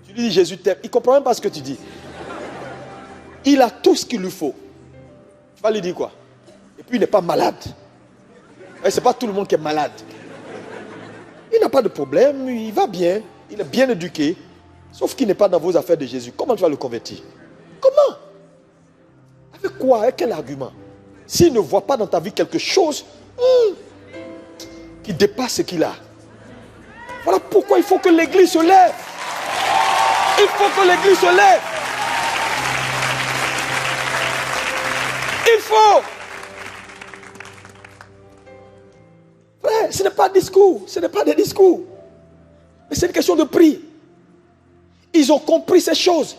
Tu lui dis Jésus t'aime. Il ne comprend même pas ce que tu dis. Il a tout ce qu'il lui faut. Tu vas lui dire quoi? Et puis il n'est pas malade. Ce n'est pas tout le monde qui est malade. Il n'a pas de problème, il va bien, il est bien éduqué. Sauf qu'il n'est pas dans vos affaires de Jésus. Comment tu vas le convertir? Comment? Avec quoi? Avec quel argument? S'il ne voit pas dans ta vie quelque chose qui dépasse ce qu'il a. Voilà pourquoi il faut que l'église se lève. Il faut que l'église se lève. Il faut. Frère, ce n'est pas un discours. Ce n'est pas des discours. Mais c'est une question de prix. Ils ont compris ces choses.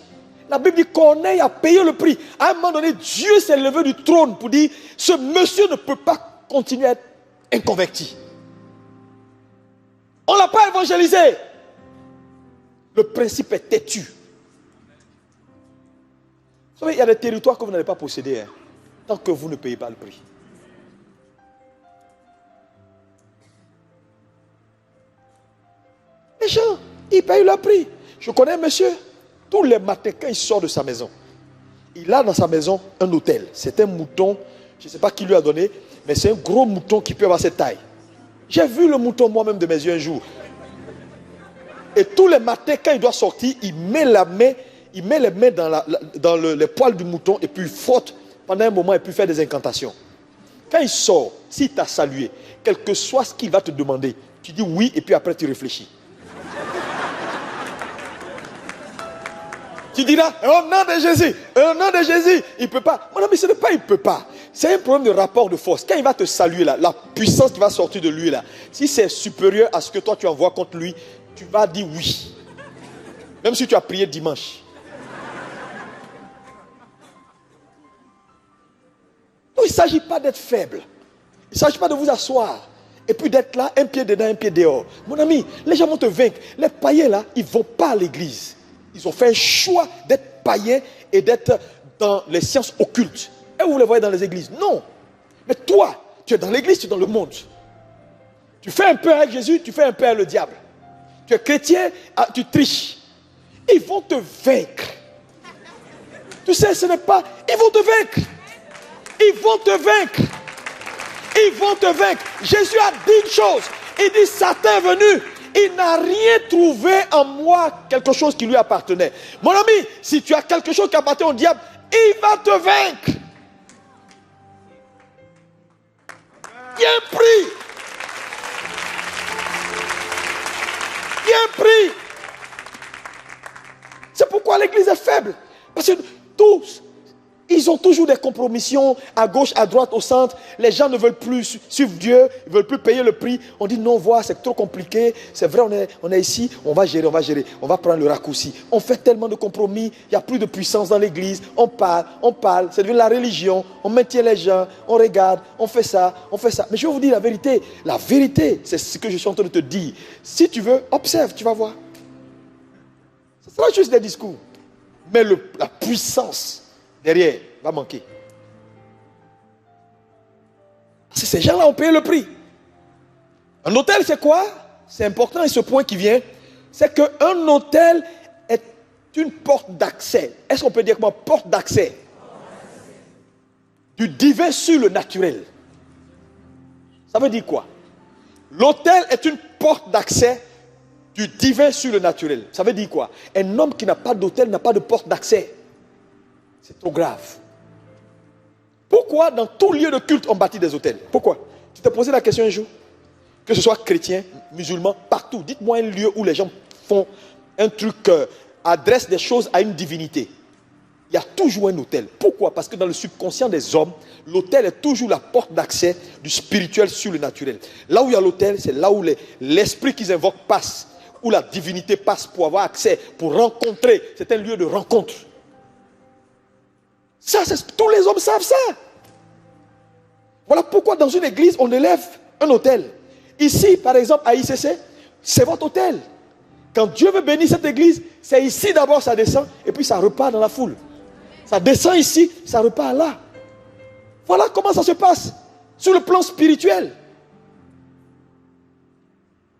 La Bible dit Corneille a payé le prix. À un moment donné, Dieu s'est levé du trône pour dire, ce monsieur ne peut pas continuer à être inconverti. On ne l'a pas évangélisé. Le principe est têtu. Vous savez, il y a des territoires que vous n'allez pas posséder, tant que vous ne payez pas le prix. Les gens, ils payent le prix. Je connais un monsieur, tous les matins, quand il sort de sa maison, il a dans sa maison un hôtel. C'est un mouton, je ne sais pas qui lui a donné, mais c'est un gros mouton qui peut avoir cette taille. J'ai vu le mouton moi-même de mes yeux un jour. Et tous les matins, quand il doit sortir, il met les mains dans les poils du mouton et puis il frotte pendant un moment et puis fait des incantations. Quand il sort, s'il t'a salué, quel que soit ce qu'il va te demander, tu dis oui et puis après tu réfléchis. Tu diras, au nom de Jésus, au nom de Jésus, il ne peut pas. Mon ami, ce n'est pas il ne peut pas. C'est un problème de rapport de force. Quand il va te saluer là, la puissance qui va sortir de lui là, si c'est supérieur à ce que toi tu envoies contre lui, tu vas dire oui. Même si tu as prié dimanche. Donc il ne s'agit pas d'être faible. Il ne s'agit pas de vous asseoir. Et puis d'être là, un pied dedans, un pied dehors. Mon ami, les gens vont te vaincre. Les païens là, ils ne vont pas à l'église. Ils ont fait un choix d'être païens et d'être dans les sciences occultes. Et vous les voyez dans les églises? Non. Mais toi, tu es dans l'église, tu es dans le monde. Tu fais un peu avec Jésus, tu fais un peu avec le diable. Tu es chrétien, tu triches. Ils vont te vaincre. Tu sais, ce n'est pas... Ils vont te vaincre. Ils vont te vaincre. Ils vont te vaincre. Jésus a dit une chose. Il dit, Satan est venu. Il n'a rien trouvé en moi, quelque chose qui lui appartenait. Mon ami, si tu as quelque chose qui appartient au diable, il va te vaincre. Il y a un prix. Il y a un prix. l'église est faible. Parce que tous, ils ont toujours des compromissions à gauche, à droite, au centre. Les gens ne veulent plus suivre Dieu, ils ne veulent plus payer le prix. On dit non, voilà, c'est trop compliqué. C'est vrai, on est ici, on va gérer. On va prendre le raccourci. On fait tellement de compromis, il n'y a plus de puissance dans l'église. On parle, c'est devenu la religion. On maintient les gens, on regarde, on fait ça. Mais je vais vous dire la vérité, c'est ce que je suis en train de te dire. Si tu veux, observe, tu vas voir. Ce sera juste des discours. Mais la puissance derrière va manquer. Parce que ces gens-là ont payé le prix. Un hôtel, c'est quoi? C'est important, et ce point qui vient, c'est qu'un hôtel est une porte d'accès. Est-ce qu'on peut dire comment? Porte d'accès du divin sur le naturel. Ça veut dire quoi? L'hôtel est une porte d'accès du divin sur le naturel. Ça veut dire quoi? Un homme qui n'a pas d'hôtel n'a pas de porte d'accès. C'est trop grave. Pourquoi dans tout lieu de culte on bâtit des hôtels? Pourquoi? Tu t'es posé la question un jour? Que ce soit chrétien, musulman, partout. Dites-moi un lieu où les gens font un truc, adressent des choses à une divinité. Il y a toujours un hôtel. Pourquoi? Parce que dans le subconscient des hommes, l'hôtel est toujours la porte d'accès du spirituel sur le naturel. Là où il y a l'hôtel, c'est là où l'esprit qu'ils invoquent passe, où la divinité passe pour avoir accès, pour rencontrer. C'est un lieu de rencontre. Ça, tous les hommes savent ça. Voilà pourquoi dans une église, on élève un hôtel. Ici, par exemple, à ICC, c'est votre hôtel. Quand Dieu veut bénir cette église, c'est ici d'abord ça descend, et puis ça repart dans la foule. Ça descend ici, ça repart là. Voilà comment ça se passe sur le plan spirituel.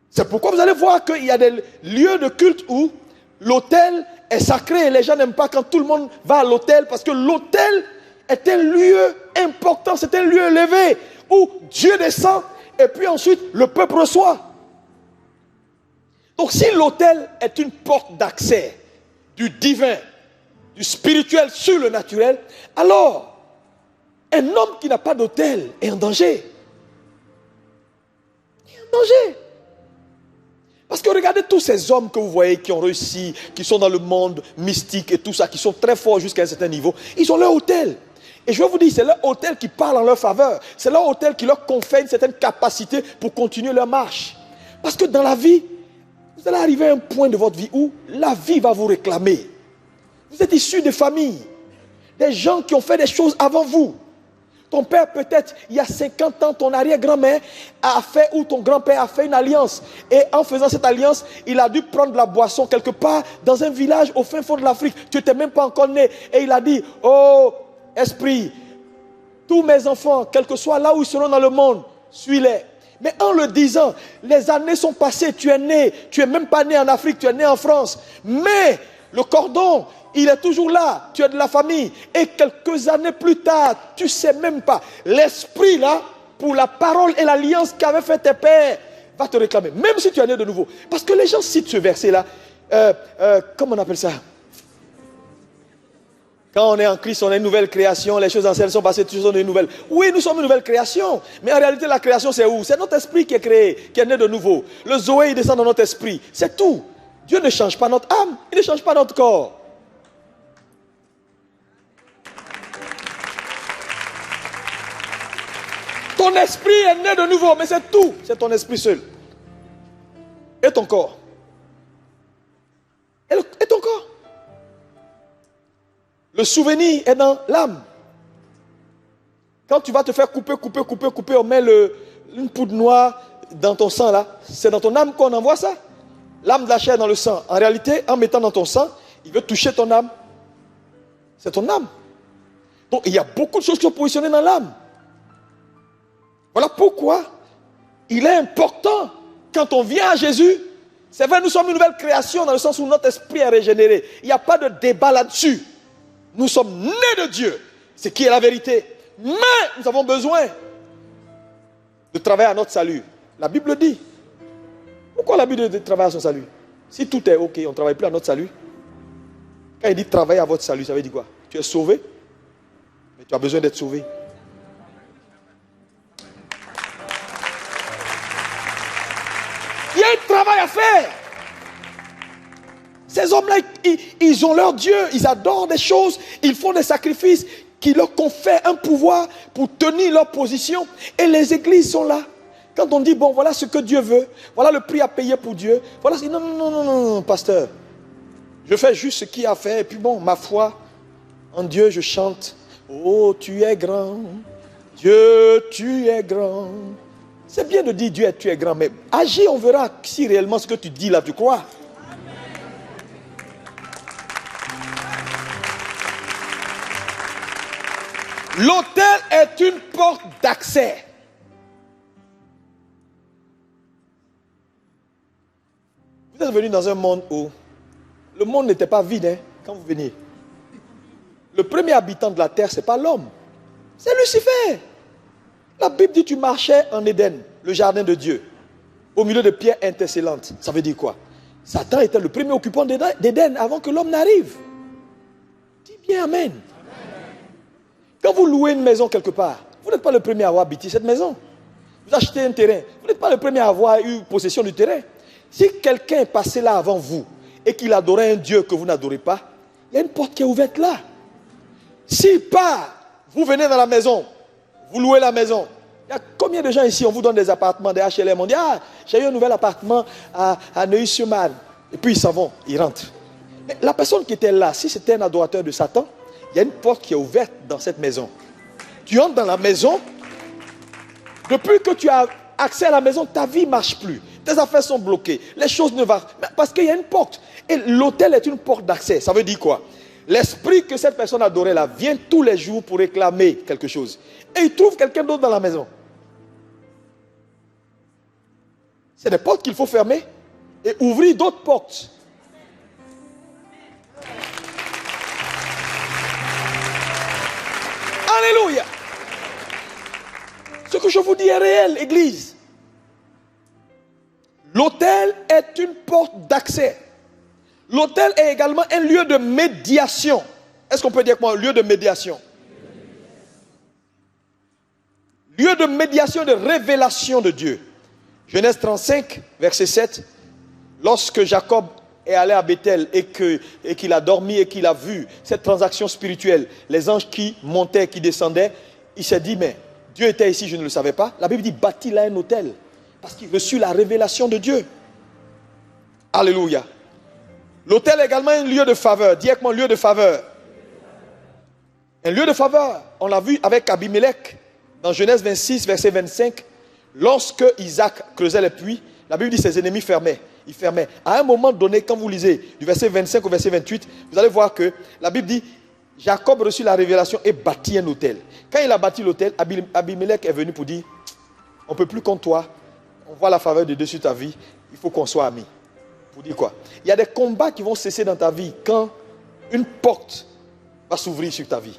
C'est pourquoi vous allez voir qu'il y a des lieux de culte où l'hôtel est sacré et les gens n'aiment pas quand tout le monde va à l'hôtel, parce que l'hôtel est un lieu important, c'est un lieu élevé où Dieu descend et puis ensuite le peuple reçoit. Donc si l'hôtel est une porte d'accès du divin, du spirituel sur le naturel, alors un homme qui n'a pas d'hôtel est en danger. Il est en danger. Parce que regardez tous ces hommes que vous voyez qui ont réussi, qui sont dans le monde mystique et tout ça, qui sont très forts jusqu'à un certain niveau, ils ont leur hôtel. Et je vais vous dire, c'est leur hôtel qui parle en leur faveur. C'est leur hôtel qui leur confère une certaine capacité pour continuer leur marche. Parce que dans la vie, vous allez arriver à un point de votre vie où la vie va vous réclamer. Vous êtes issus de familles, des gens qui ont fait des choses avant vous. Ton père, peut-être, il y a 50 ans, ton arrière-grand-mère a fait, ou ton grand-père a fait une alliance. Et en faisant cette alliance, il a dû prendre la boisson quelque part dans un village au fin fond de l'Afrique. Tu n'étais même pas encore né. Et il a dit, oh, esprit, tous mes enfants, quel que soit là où ils seront dans le monde, suis-les. Mais en le disant, les années sont passées, tu es né, tu n'es même pas né en Afrique, tu es né en France. Mais le cordon, il est toujours là, tu es de la famille. Et quelques années plus tard, tu ne sais même pas. L'esprit là, pour la parole et l'alliance qu'avaient fait tes pères, va te réclamer. Même si tu es né de nouveau. Parce que les gens citent ce verset là. Comment on appelle ça? Quand on est en Christ, on est une nouvelle création. Les choses anciennes sont passées, toutes sont des nouvelles. Oui, nous sommes une nouvelle création. Mais en réalité, la création c'est où? C'est notre esprit qui est créé, qui est né de nouveau. Le Zoé, il descend dans notre esprit. C'est tout. Dieu ne change pas notre âme. Il ne change pas notre corps. Ton esprit est né de nouveau, mais c'est tout. C'est ton esprit seul. Et ton corps. Et ton corps. Le souvenir est dans l'âme. Quand tu vas te faire couper, on met une poudre noire dans ton sang là. C'est dans ton âme qu'on envoie ça. L'âme de la chair dans le sang. En réalité, en mettant dans ton sang, il veut toucher ton âme. C'est ton âme. Donc il y a beaucoup de choses qui sont positionnées dans l'âme. Voilà pourquoi il est important, quand on vient à Jésus, c'est vrai, nous sommes une nouvelle création dans le sens où notre esprit est régénéré. Il n'y a pas de débat là-dessus. Nous sommes nés de Dieu, ce qui est la vérité. Mais nous avons besoin de travailler à notre salut. La Bible dit. Pourquoi la Bible dit travailler à son salut? Si tout est ok, on ne travaille plus à notre salut. Quand il dit travailler à votre salut, ça veut dire quoi? Tu es sauvé, mais tu as besoin d'être sauvé. Il y a un travail à faire. Ces hommes-là, ils ont leur Dieu, ils adorent des choses, ils font des sacrifices qui leur confèrent un pouvoir pour tenir leur position. Et les églises sont là. Quand on dit, bon, voilà ce que Dieu veut, voilà le prix à payer pour Dieu, voilà, non, non, non, non, non, pasteur. Je fais juste ce qu'il a fait, et puis bon, ma foi en Dieu, je chante. Oh, tu es grand, Dieu, tu es grand. C'est bien de dire Dieu, tu es grand, mais agis, on verra si réellement ce que tu dis là, tu crois. L'autel est une porte d'accès. Vous êtes venu dans un monde où le monde n'était pas vide, hein, quand vous veniez. Le premier habitant de la terre, ce n'est pas l'homme, c'est Lucifer. La Bible dit tu marchais en Éden, le jardin de Dieu, au milieu de pierres intercellantes. Ça veut dire quoi? Satan était le premier occupant d'Éden avant que l'homme n'arrive. Dis bien amen. Quand vous louez une maison quelque part, vous n'êtes pas le premier à avoir habité cette maison. Vous achetez un terrain, vous n'êtes pas le premier à avoir eu possession du terrain. Si quelqu'un est passé là avant vous et qu'il adorait un Dieu que vous n'adorez pas, il y a une porte qui est ouverte là. S'il part, vous venez dans la maison, vous louez la maison. Il y a combien de gens ici, on vous donne des appartements, des HLM, on dit, ah, j'ai eu un nouvel appartement à Neuilly-sur-Marne. Et puis ils s'en vont, ils rentrent. Mais la personne qui était là, si c'était un adorateur de Satan, il y a une porte qui est ouverte dans cette maison. Tu entres dans la maison, depuis que tu as accès à la maison, ta vie ne marche plus. Tes affaires sont bloquées, les choses ne vont pas. Parce qu'il y a une porte. Et l'autel est une porte d'accès. Ça veut dire quoi? L'esprit que cette personne adorait là vient tous les jours pour réclamer quelque chose. Et il trouve quelqu'un d'autre dans la maison. C'est des portes qu'il faut fermer et ouvrir d'autres portes. Alléluia. Ce que je vous dis est réel, Église. L'autel est une porte d'accès. L'autel est également un lieu de médiation. Est-ce qu'on peut dire quoi? Un lieu de médiation. Lieu de médiation, de révélation de Dieu. Genèse 35, verset 7. Lorsque Jacob est allé à Bethel et qu'il a dormi et qu'il a vu cette transaction spirituelle, les anges qui montaient, qui descendaient, il s'est dit, mais Dieu était ici, je ne le savais pas. La Bible dit, bâtis là un autel. Parce qu'il reçut la révélation de Dieu. Alléluia. L'autel est également un lieu de faveur. Dis avec moi, lieu de faveur. Un lieu de faveur. On l'a vu avec Abimelech dans Genèse 26, verset 25. Lorsque Isaac creusait les puits, la Bible dit ses ennemis fermaient. Ils fermaient. À un moment donné, quand vous lisez du verset 25 au verset 28, vous allez voir que la Bible dit Jacob reçut la révélation et bâtit un autel. Quand il a bâti l'autel, Abimelech est venu pour dire on ne peut plus contre toi. On voit la faveur de Dieu sur ta vie. Il faut qu'on soit amis. Pour dire quoi? Il y a des combats qui vont cesser dans ta vie quand une porte va s'ouvrir sur ta vie.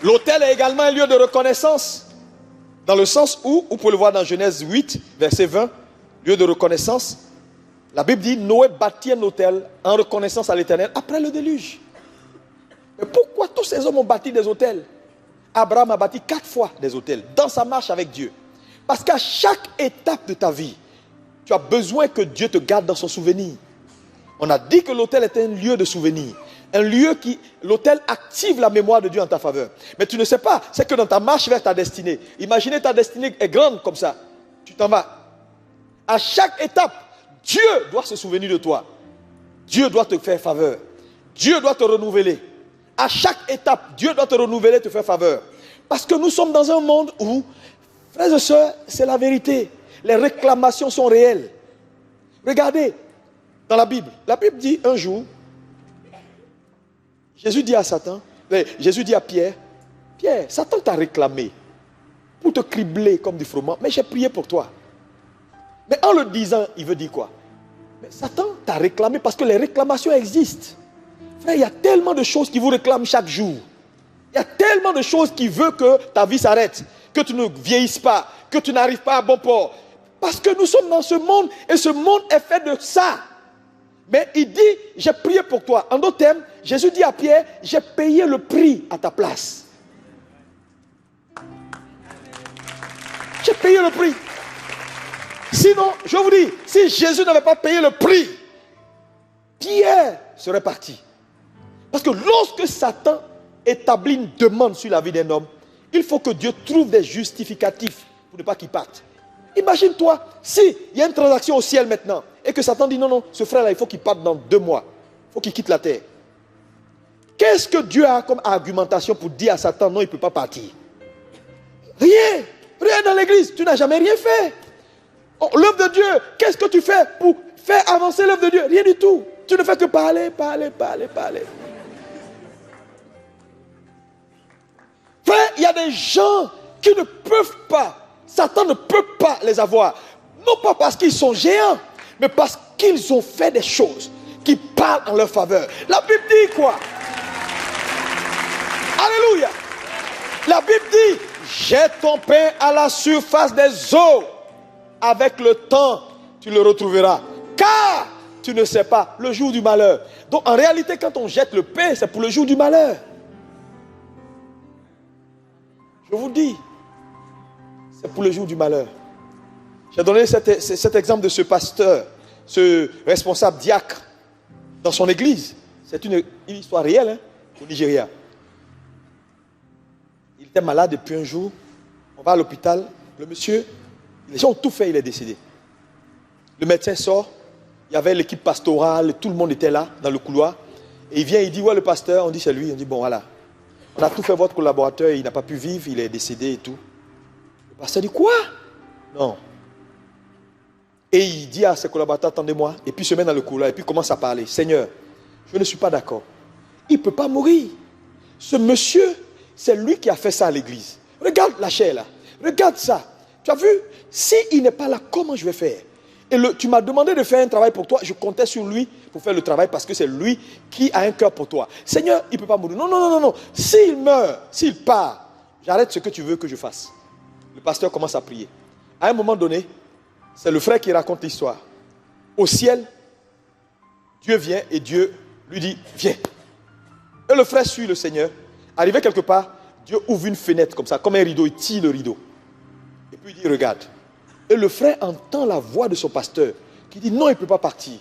L'autel est également un lieu de reconnaissance. Dans le sens où, vous pouvez le voir dans Genèse 8, verset 20, lieu de reconnaissance. La Bible dit Noé bâtit un autel en reconnaissance à l'Éternel après le déluge. Mais pourquoi tous ces hommes ont bâti des autels? Abraham a bâti 4 fois des autels dans sa marche avec Dieu. Parce qu'à chaque étape de ta vie, tu as besoin que Dieu te garde dans son souvenir. On a dit que l'autel est un lieu de souvenir. Un lieu qui, l'autel active la mémoire de Dieu en ta faveur. Mais tu ne sais pas, c'est que dans ta marche vers ta destinée, imaginez ta destinée est grande comme ça. Tu t'en vas. À chaque étape, Dieu doit se souvenir de toi. Dieu doit te faire faveur. Dieu doit te renouveler. À chaque étape, Dieu doit te renouveler, te faire faveur. Parce que nous sommes dans un monde où, frères et sœurs, c'est la vérité. Les réclamations sont réelles. Regardez, dans la Bible dit un jour, Jésus dit à Pierre, Pierre, Satan t'a réclamé pour te cribler comme du froment, mais j'ai prié pour toi. Mais en le disant, il veut dire quoi? Mais Satan t'a réclamé parce que les réclamations existent. Frère, il y a tellement de choses qui vous réclament chaque jour. Il y a tellement de choses qui veulent que ta vie s'arrête, que tu ne vieillisses pas, que tu n'arrives pas à bon port. Parce que nous sommes dans ce monde et ce monde est fait de ça. Mais il dit, j'ai prié pour toi. En d'autres termes, Jésus dit à Pierre, j'ai payé le prix à ta place. J'ai payé le prix. Sinon, je vous dis, si Jésus n'avait pas payé le prix, Pierre serait parti. Parce que lorsque Satan établit une demande sur la vie d'un homme, il faut que Dieu trouve des justificatifs pour ne pas qu'il parte. Imagine-toi, s'il y a une transaction au ciel maintenant, et que Satan dit non, non, ce frère-là, il faut qu'il parte dans 2 mois. Il faut qu'il quitte la terre. Qu'est-ce que Dieu a comme argumentation pour dire à Satan, non, il ne peut pas partir? Rien. Rien dans l'église. Tu n'as jamais rien fait. Oh, l'œuvre de Dieu, qu'est-ce que tu fais pour faire avancer l'œuvre de Dieu? Rien du tout. Tu ne fais que parler, parler, parler, parler. Frère, il y a des gens qui ne peuvent pas, Satan ne peut pas les avoir. Non pas parce qu'ils sont géants, mais parce qu'ils ont fait des choses qui parlent en leur faveur. La Bible dit quoi? Alléluia. La Bible dit, jette ton pain à la surface des eaux. Avec le temps, tu le retrouveras. Car tu ne sais pas le jour du malheur. Donc en réalité, quand on jette le pain, c'est pour le jour du malheur. Je vous dis, c'est pour le jour du malheur. J'ai donné cet exemple de ce pasteur, ce responsable diacre dans son église. C'est une histoire réelle, hein, au Nigeria. Il était malade depuis un jour. On va à l'hôpital. Le monsieur, les gens ont tout fait, il est décédé. Le médecin sort. Il y avait l'équipe pastorale, tout le monde était là, dans le couloir. Et il vient, il dit, ouais, le pasteur, on dit, c'est lui. On dit, bon, voilà. On a tout fait, votre collaborateur, il n'a pas pu vivre, il est décédé et tout. Le pasteur dit, quoi? Non. Et il dit à ses collaborateurs, attendez-moi. Et puis il se met dans le couloir et puis il commence à parler. Seigneur, je ne suis pas d'accord. Il ne peut pas mourir. Ce monsieur, c'est lui qui a fait ça à l'église. Regarde la chair là. Regarde ça. Tu as vu? S'il n'est pas là, comment je vais faire? Et tu m'as demandé de faire un travail pour toi. Je comptais sur lui pour faire le travail parce que c'est lui qui a un cœur pour toi. Seigneur, il ne peut pas mourir. Non, non, non, non, non. S'il meurt, s'il part, j'arrête ce que tu veux que je fasse. Le pasteur commence à prier. À un moment donné, c'est le frère qui raconte l'histoire. Au ciel, Dieu vient et Dieu lui dit, viens. Et le frère suit le Seigneur. Arrivé quelque part, Dieu ouvre une fenêtre comme ça, comme un rideau, il tire le rideau. Et puis il dit, regarde. Et le frère entend la voix de son pasteur qui dit, non, il ne peut pas partir.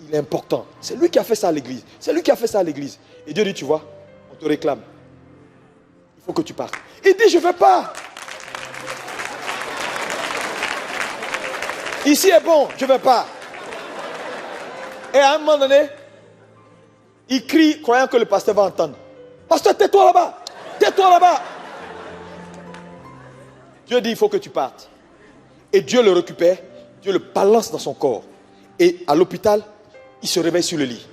Il est important. C'est lui qui a fait ça à l'église. C'est lui qui a fait ça à l'église. Et Dieu dit, tu vois, on te réclame. Il faut que tu partes. Il dit, je ne veux pas. Ici est bon, je ne veux pas. Et à un moment donné, il crie, croyant que le pasteur va entendre. Pasteur, tais-toi là-bas. Tais-toi là-bas. Dieu dit, il faut que tu partes. Et Dieu le récupère, Dieu le balance dans son corps. Et à l'hôpital, il se réveille sur le lit.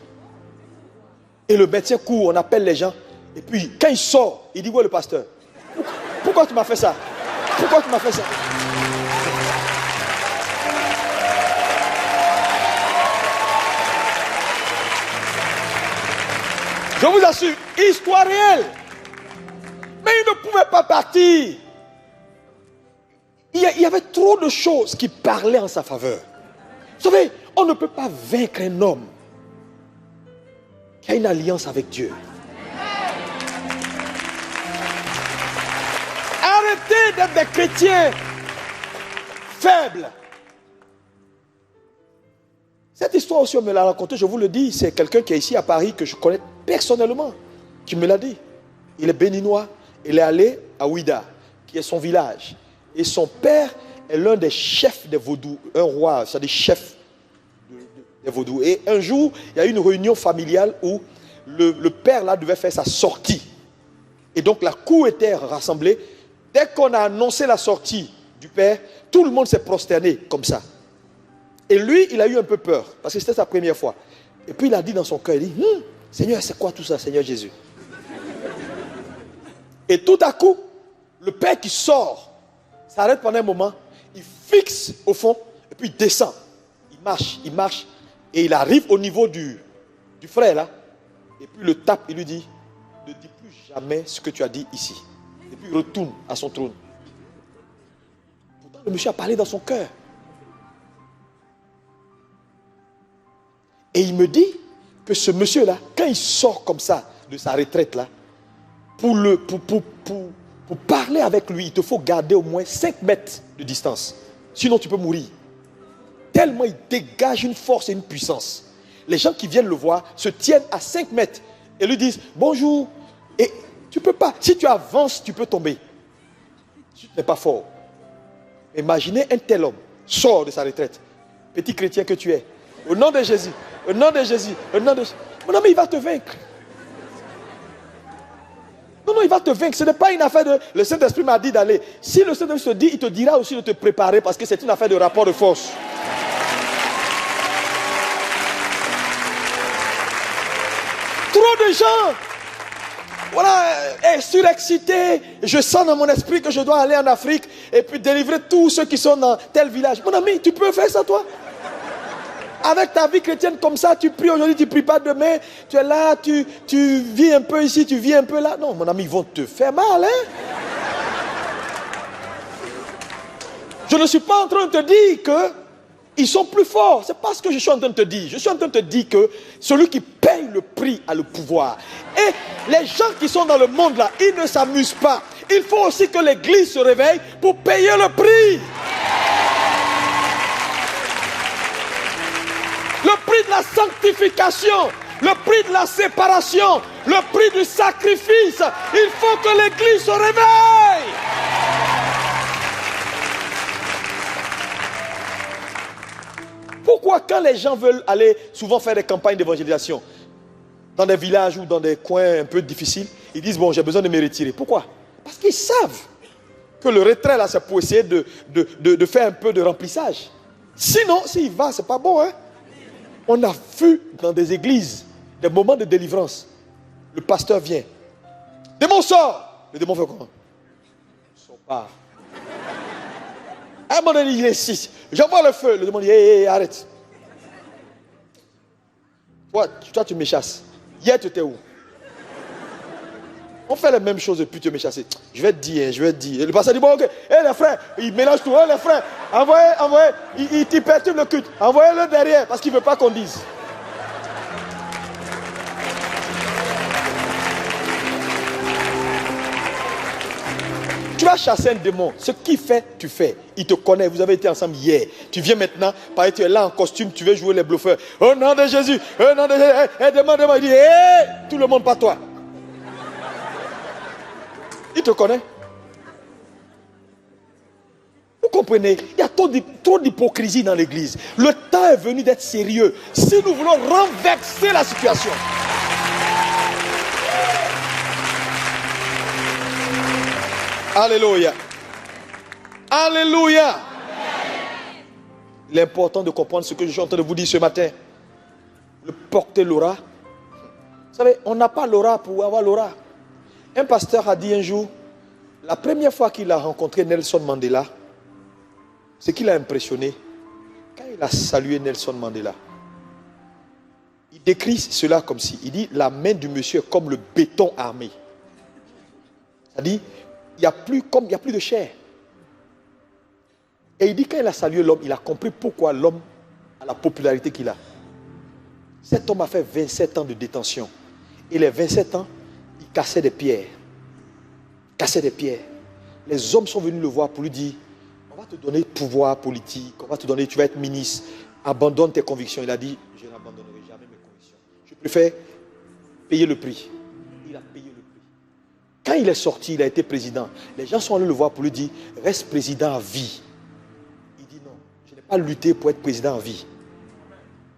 Et le médecin court, on appelle les gens. Et puis, quand il sort, il dit, ouais, le pasteur, pourquoi tu m'as fait ça? Pourquoi tu m'as fait ça? Je vous assure, histoire réelle. Mais il ne pouvait pas partir. Il y avait trop de choses qui parlaient en sa faveur. Vous savez, on ne peut pas vaincre un homme qui a une alliance avec Dieu. Arrêtez d'être des chrétiens faibles. Cette histoire aussi, on me l'a racontée, je vous le dis, c'est quelqu'un qui est ici à Paris, que je connais personnellement, qui me l'a dit. Il est béninois, il est allé à Ouida, qui est son village. Et son père est l'un des chefs des vaudous, un roi, c'est-à-dire chef des vaudous. Et un jour, il y a eu une réunion familiale où le père là devait faire sa sortie. Et donc la cour était rassemblée. Dès qu'on a annoncé la sortie du père, tout le monde s'est prosterné comme ça. Et lui, il a eu un peu peur, parce que c'était sa première fois. Et puis il a dit dans son cœur, il dit, Seigneur, c'est quoi tout ça, Seigneur Jésus? Et tout à coup, le père qui sort, s'arrête pendant un moment, il fixe au fond, et puis il descend. Il marche, et il arrive au niveau du frère là, et puis il le tape, il lui dit, ne dis plus jamais ce que tu as dit ici. Et puis il retourne à son trône. Pourtant, le monsieur a parlé dans son cœur. Et il me dit que ce monsieur-là, quand il sort comme ça, de sa retraite là, pour parler avec lui, il te faut garder au moins 5 mètres de distance. Sinon, tu peux mourir. tellement il dégage une force et une puissance. Les gens qui viennent le voir se tiennent à 5 mètres et lui disent bonjour. Et tu ne peux pas. Si tu avances, tu peux tomber. Si tu n'es pas fort. Imaginez un tel homme sort de sa retraite. Petit chrétien que tu es. Au nom de Jésus. Au nom de Jésus. Au nom de Jésus. Mon ami, il va te vaincre. Non, il va te vaincre. Ce n'est pas une affaire de... Le Saint-Esprit m'a dit d'aller. Si le Saint-Esprit te dit, il te dira aussi de te préparer parce que c'est une affaire de rapport de force. Trop de gens, voilà, surexcités. Je sens dans mon esprit que je dois aller en Afrique et puis délivrer tous ceux qui sont dans tel village. Mon ami, tu peux faire ça toi? Avec ta vie chrétienne comme ça, tu pries aujourd'hui, tu ne pries pas demain, tu es là, tu vis un peu ici, tu vis un peu là. Non, mon ami, ils vont te faire mal. Hein? Je ne suis pas en train de te dire qu'ils sont plus forts. Ce n'est pas ce que je suis en train de te dire. Je suis en train de te dire que celui qui paye le prix a le pouvoir. Et les gens qui sont dans le monde là, ils ne s'amusent pas. Il faut aussi que l'église se réveille pour payer le prix. Le prix de la sanctification, le prix de la séparation, le prix du sacrifice. Il faut que l'église se réveille. Pourquoi quand les gens veulent aller souvent faire des campagnes d'évangélisation dans des villages ou dans des coins un peu difficiles, ils disent bon, j'ai besoin de me retirer. Pourquoi? Parce qu'ils savent que le retrait là, c'est pour essayer de faire un peu de remplissage. Sinon, s'il va, c'est pas bon, hein? On a vu dans des églises des moments de délivrance. Le pasteur vient. Démon sort. Le démon fait comment? Il sort pas. À un moment donné, il est 6. J'envoie le feu. Le démon dit hé, arrête. Toi, tu me chasses. Hier, tu étais où? On fait les mêmes choses et puis tu me chasses. Je vais te dire. Et le pasteur dit bon, ok. Les frères, il mélange tout. Les frères, envoyez. Il perturbe le culte. Envoyez-le derrière parce qu'il ne veut pas qu'on dise. Tu vas chasser un démon. Ce qu'il fait, tu fais. Il te connaît. Vous avez été ensemble hier. Tu viens maintenant. Pareil, tu es là en costume. Tu veux jouer les bluffeurs. Au nom de Jésus. Au nom de Jésus. Démon. Il dit tout le monde, pas toi. Il te connaît. Vous comprenez? Il y a trop d'hypocrisie dans l'église. Le temps est venu d'être sérieux. Si nous voulons renverser la situation. Alléluia. Alléluia. Il est important de comprendre ce que je suis en train de vous dire ce matin. Le porter l'aura. Vous savez, on n'a pas l'aura pour avoir l'aura. Un pasteur a dit un jour, la première fois qu'il a rencontré Nelson Mandela, ce qui l'a impressionné, quand il a salué Nelson Mandela, il décrit cela comme si, il dit, la main du monsieur est comme le béton armé. C'est-à-dire, il n'y a plus de chair. Et il dit, quand il a salué l'homme, il a compris pourquoi l'homme a la popularité qu'il a. Cet homme a fait 27 ans de détention. Et les 27 ans, il cassait des pierres. Les hommes sont venus le voir pour lui dire, on va te donner pouvoir politique, on va te donner, tu vas être ministre, abandonne tes convictions. Il a dit, je n'abandonnerai jamais mes convictions. Je préfère payer le prix. Il a payé le prix. Quand il est sorti, il a été président. Les gens sont allés le voir pour lui dire, reste président à vie. Il dit non, je n'ai pas lutté pour être président à vie.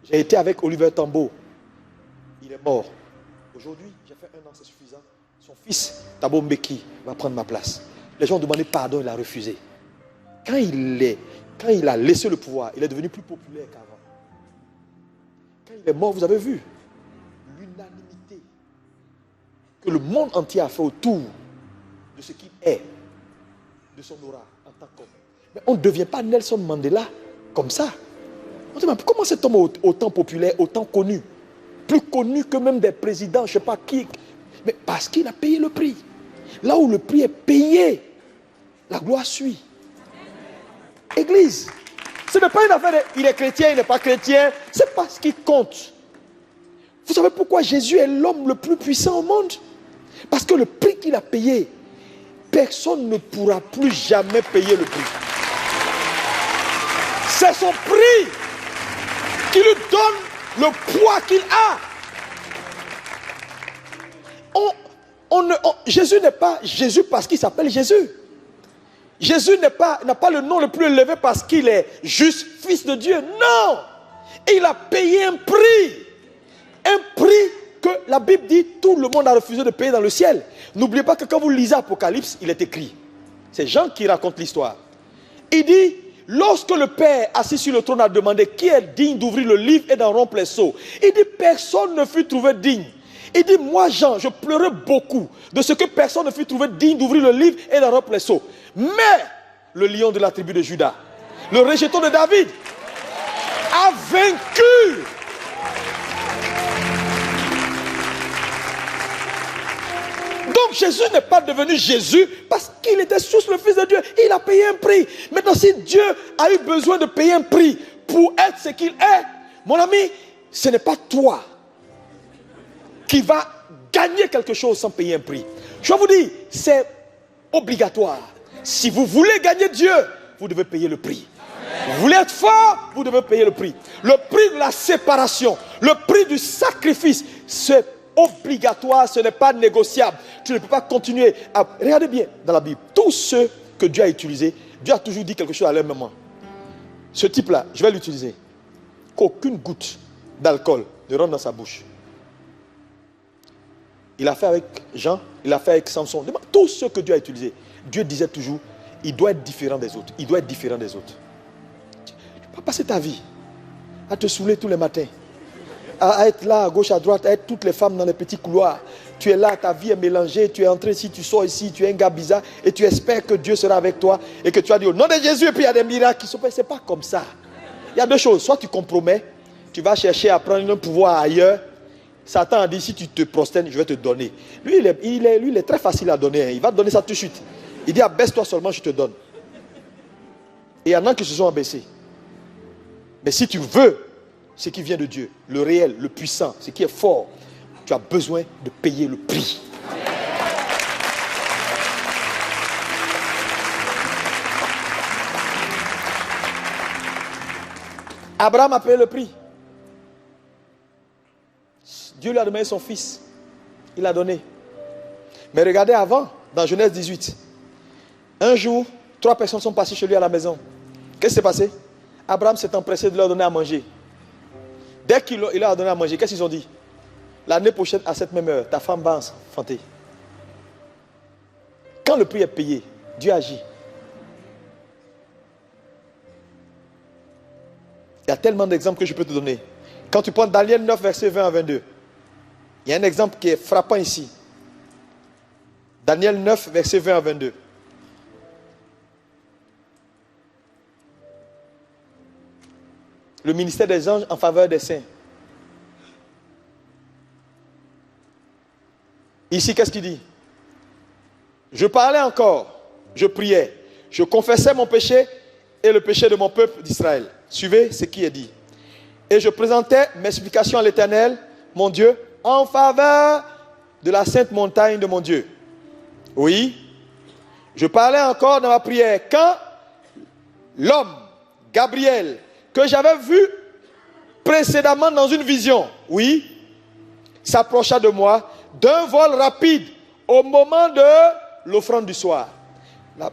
J'ai été avec Oliver Tambo. Il est mort. Aujourd'hui, j'ai fait 1 an, c'est suffisant. Son fils, Thabo Mbeki, va prendre ma place. Les gens ont demandé pardon, il a refusé. Quand il a laissé le pouvoir, il est devenu plus populaire qu'avant. Quand il est mort, vous avez vu l'unanimité que le monde entier a fait autour de ce qu'il est, de son aura en tant qu'homme. Mais on ne devient pas Nelson Mandela comme ça. On se dit, comment cet homme est autant populaire, autant connu? Plus connu que même des présidents, je ne sais pas qui. Mais parce qu'il a payé le prix. Là où le prix est payé, la gloire suit. Église, ce n'est pas une affaire de il est chrétien, il n'est pas chrétien. C'est pas ce qui compte. Vous savez pourquoi Jésus est l'homme le plus puissant au monde? Parce que le prix qu'il a payé, personne ne pourra plus jamais payer le prix. C'est son prix. qui lui donne le poids qu'il a. Jésus n'est pas Jésus parce qu'il s'appelle Jésus. Jésus n'a pas le nom le plus élevé parce qu'il est juste fils de Dieu. Non! Il a payé un prix. Un prix que la Bible dit tout le monde a refusé de payer dans le ciel. N'oubliez pas que quand vous lisez Apocalypse, il est écrit. C'est Jean qui raconte l'histoire. Il dit, lorsque le Père assis sur le trône a demandé qui est digne d'ouvrir le livre et d'en rompre les sceaux, il dit personne ne fut trouvé digne. Il dit, moi Jean, je pleurais beaucoup de ce que personne ne fut trouvé digne d'ouvrir le livre et d'en rompre les sceaux. Mais le lion de la tribu de Juda, le rejeton de David, a vaincu. Donc Jésus n'est pas devenu Jésus parce qu'il était juste le Fils de Dieu. Il a payé un prix. Maintenant, si Dieu a eu besoin de payer un prix pour être ce qu'il est, mon ami, ce n'est pas toi qui va gagner quelque chose sans payer un prix. Je vais vous dire, c'est obligatoire. Si vous voulez gagner Dieu, vous devez payer le prix. Vous voulez être fort, vous devez payer le prix. Le prix de la séparation, le prix du sacrifice, c'est obligatoire, ce n'est pas négociable. Tu ne peux pas continuer à... Regardez bien dans la Bible, tous ceux que Dieu a utilisés, Dieu a toujours dit quelque chose à leur moment. Ce type-là, je vais l'utiliser. Qu'aucune goutte d'alcool ne rentre dans sa bouche. Il a fait avec Jean, il a fait avec Samson. Tous ceux que Dieu a utilisés, Dieu disait toujours, il doit être différent des autres. Il doit être différent des autres. Tu ne peux pas passer ta vie à te saouler tous les matins, à être là, à gauche, à droite, à être toutes les femmes dans les petits couloirs. Tu es là, ta vie est mélangée, tu es entré ici, tu sors ici, tu es un gars bizarre et tu espères que Dieu sera avec toi et que tu as dit au nom de Jésus et puis il y a des miracles qui se passent. Ce n'est pas comme ça. Il y a deux choses. Soit tu compromets, tu vas chercher à prendre un pouvoir ailleurs. Satan a dit, si tu te prosternes, je vais te donner. Lui, il est très facile à donner. Hein. Il va te donner ça tout de suite. Il dit, abaisse-toi seulement, je te donne. Et il y en a qui se sont abaissés. Mais si tu veux ce qui vient de Dieu, le réel, le puissant, ce qui est fort, tu as besoin de payer le prix. Abraham a payé le prix. Dieu lui a donné son fils. Il l'a donné. Mais regardez avant, dans Genèse 18. Un jour, 3 personnes sont passées chez lui à la maison. Qu'est-ce qui s'est passé? Abraham s'est empressé de leur donner à manger. Dès qu'il leur a donné à manger, qu'est-ce qu'ils ont dit? L'année prochaine, à cette même heure, ta femme va enfanter. Quand le prix est payé, Dieu agit. Il y a tellement d'exemples que je peux te donner. Quand tu prends Daniel 9, verset 20 à 22, il y a un exemple qui est frappant ici. Daniel 9, verset 20 à 22. Le ministère des anges en faveur des saints. Ici, qu'est-ce qu'il dit? Je parlais encore, je priais, je confessais mon péché et le péché de mon peuple d'Israël. Suivez ce qui est dit. Et je présentais mes supplications à l'Éternel, mon Dieu, en faveur de la sainte montagne de mon Dieu. Oui, je parlais encore dans ma prière quand l'homme, Gabriel, que j'avais vu précédemment dans une vision, oui, s'approcha de moi d'un vol rapide au moment de l'offrande du soir.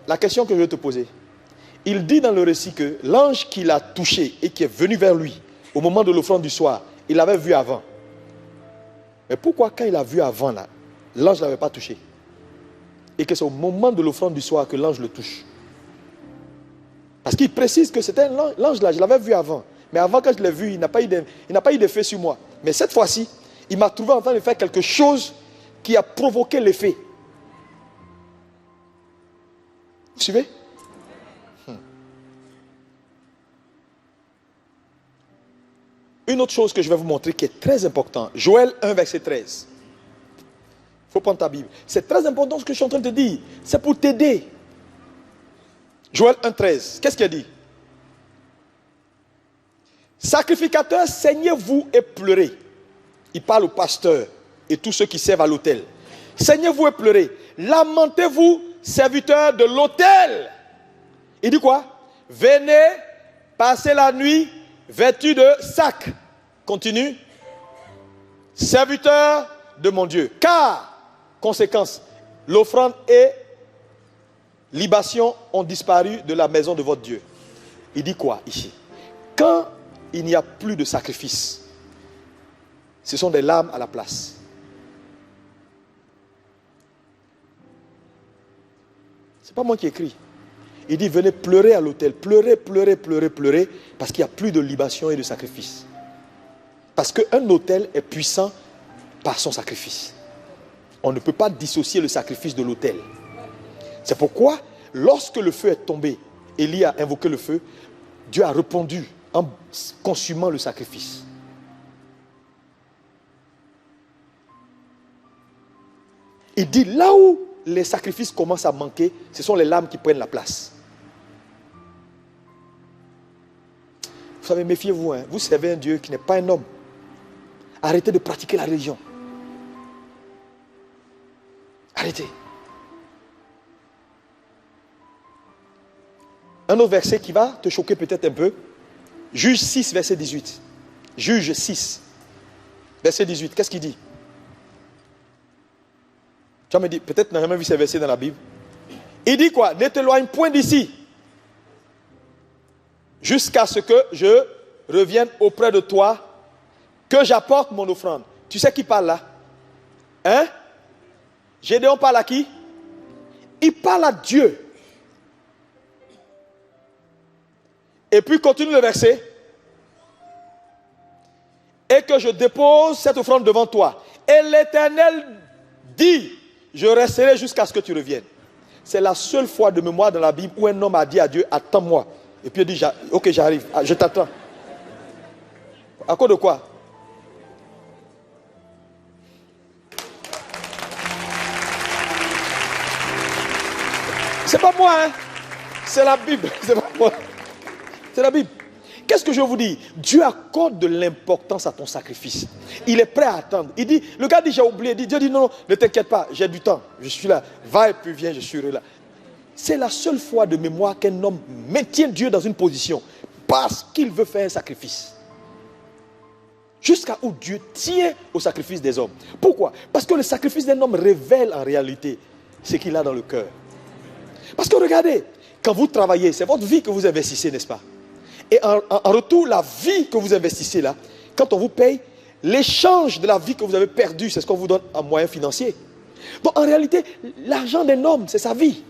La question que je vais te poser, il dit dans le récit que l'ange qui l'a touché et qui est venu vers lui au moment de l'offrande du soir, il l'avait vu avant. Mais pourquoi quand il a vu avant là, l'ange ne l'avait pas touché? Et que c'est au moment de l'offrande du soir que l'ange le touche. Parce qu'il précise que c'était l'ange là, je l'avais vu avant. Mais avant quand je l'ai vu, il n'a pas eu d'effet sur moi. Mais cette fois-ci, il m'a trouvé en train de faire quelque chose qui a provoqué l'effet. Vous suivez? Une autre chose que je vais vous montrer qui est très important. Joël 1, verset 13. Il faut prendre ta Bible. C'est très important ce que je suis en train de te dire. C'est pour t'aider. Joël 1, 13. Qu'est-ce qu'il a dit? Sacrificateurs, saignez-vous et pleurez. Il parle aux pasteurs et tous ceux qui servent à l'autel. Saignez-vous et pleurez. Lamentez-vous, serviteurs de l'autel. Il dit quoi? Venez passer la nuit vêtu de sac. Continue. Serviteur de mon Dieu. Car, conséquence, l'offrande et libation ont disparu de la maison de votre Dieu. Il dit quoi ici? Quand il n'y a plus de sacrifice, ce sont des larmes à la place. Ce n'est pas moi qui écris. Il dit venez pleurer à l'autel. Pleurez, pleurez, pleurez, pleurez, parce qu'il n'y a plus de libation et de sacrifice. Parce qu'un autel est puissant par son sacrifice. On ne peut pas dissocier le sacrifice de l'autel. C'est pourquoi, lorsque le feu est tombé, Élie a invoqué le feu, Dieu a répondu en consumant le sacrifice. Il dit là où les sacrifices commencent à manquer, ce sont les larmes qui prennent la place. Vous savez, méfiez-vous, hein. Vous servez un Dieu qui n'est pas un homme. Arrêtez de pratiquer la religion. Arrêtez. Un autre verset qui va te choquer peut-être un peu. Juge 6, verset 18. Juge 6, verset 18. Qu'est-ce qu'il dit? Tu vas me dire, peut-être tu n'as jamais vu ces versets dans la Bible. Il dit quoi? Ne t'éloigne point d'ici, jusqu'à ce que je revienne auprès de toi, que j'apporte mon offrande. Tu sais qui parle là? Hein? Gédéon parle à qui? Il parle à Dieu. Et puis continue le verset. Et que je dépose cette offrande devant toi. Et l'Éternel dit, je resterai jusqu'à ce que tu reviennes. C'est la seule fois de mémoire dans la Bible où un homme a dit à Dieu, attends-moi. Et puis il dit, ok, j'arrive, je t'attends. À cause de quoi? C'est pas moi, hein? C'est la Bible, c'est pas moi. C'est la Bible. Qu'est-ce que je vous dis? Dieu accorde de l'importance à ton sacrifice. Il est prêt à attendre. Il dit, le gars dit, j'ai oublié. Dieu dit, non, ne t'inquiète pas, j'ai du temps. Je suis là. Va et puis viens, je suis là. C'est la seule fois de mémoire qu'un homme maintient Dieu dans une position parce qu'il veut faire un sacrifice. Jusqu'à où Dieu tient au sacrifice des hommes. Pourquoi? Parce que le sacrifice d'un homme révèle en réalité ce qu'il a dans le cœur. Parce que regardez, quand vous travaillez, c'est votre vie que vous investissez, n'est-ce pas? Et en retour, la vie que vous investissez là, quand on vous paye, l'échange de la vie que vous avez perdue, c'est ce qu'on vous donne en moyens financiers. Donc en réalité, l'argent d'un homme, c'est sa vie.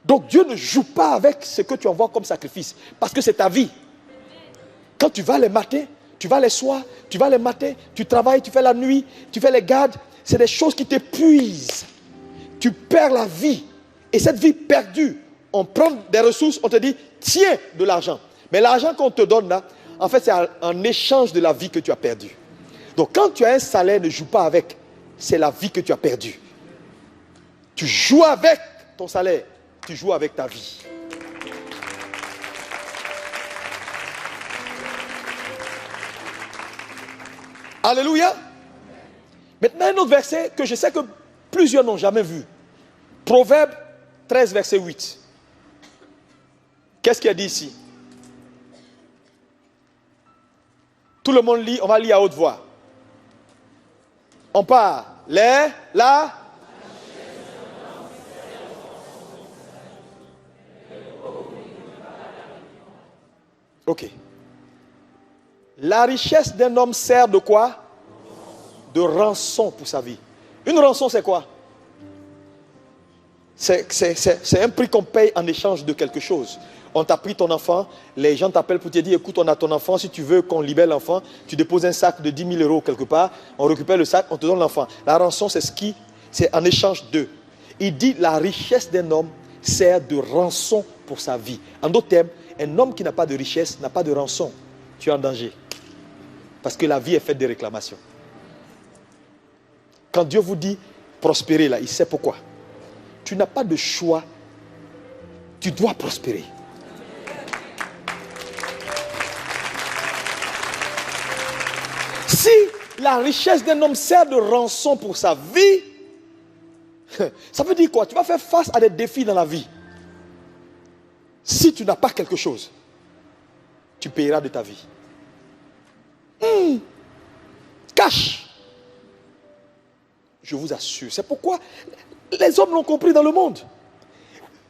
Donc Dieu ne joue pas avec ce que tu envoies comme sacrifice, parce que c'est ta vie. Quand tu vas les matins, tu vas les soirs, tu vas les matins, tu travailles, tu fais la nuit, tu fais les gardes, c'est des choses qui t'épuisent. Tu perds la vie. Et cette vie perdue, on prend des ressources, on te dit, tiens de l'argent. Mais l'argent qu'on te donne là, en fait, c'est en échange de la vie que tu as perdue. Donc quand tu as un salaire, ne joue pas avec. C'est la vie que tu as perdue. Tu joues avec ton salaire. Tu joues avec ta vie. Alléluia. Maintenant, un autre verset que je sais que plusieurs n'ont jamais vu. Proverbe 13, verset 8. Qu'est-ce qu'il a dit ici? Tout le monde lit, on va lire à haute voix. On part. La. Ok. La richesse d'un homme sert de quoi? De rançon pour sa vie. Une rançon, c'est quoi? C'est un prix qu'on paye en échange de quelque chose. On t'a pris ton enfant, les gens t'appellent pour te dire, écoute, on a ton enfant, si tu veux qu'on libère l'enfant, tu déposes un sac de 10 000 € quelque part, on récupère le sac, on te donne l'enfant. La rançon, c'est en échange d'eux. Il dit, la richesse d'un homme sert de rançon pour sa vie. En d'autres termes, un homme qui n'a pas de richesse, n'a pas de rançon. Tu es en danger. Parce que la vie est faite de réclamations. Quand Dieu vous dit prospérer là, il sait pourquoi. Tu n'as pas de choix. Tu dois prospérer. Si la richesse d'un homme sert de rançon pour sa vie, ça veut dire quoi? Tu vas faire face à des défis dans la vie. Si tu n'as pas quelque chose. tu payeras de ta vie. Cash. Je vous assure. C'est pourquoi les hommes l'ont compris dans le monde.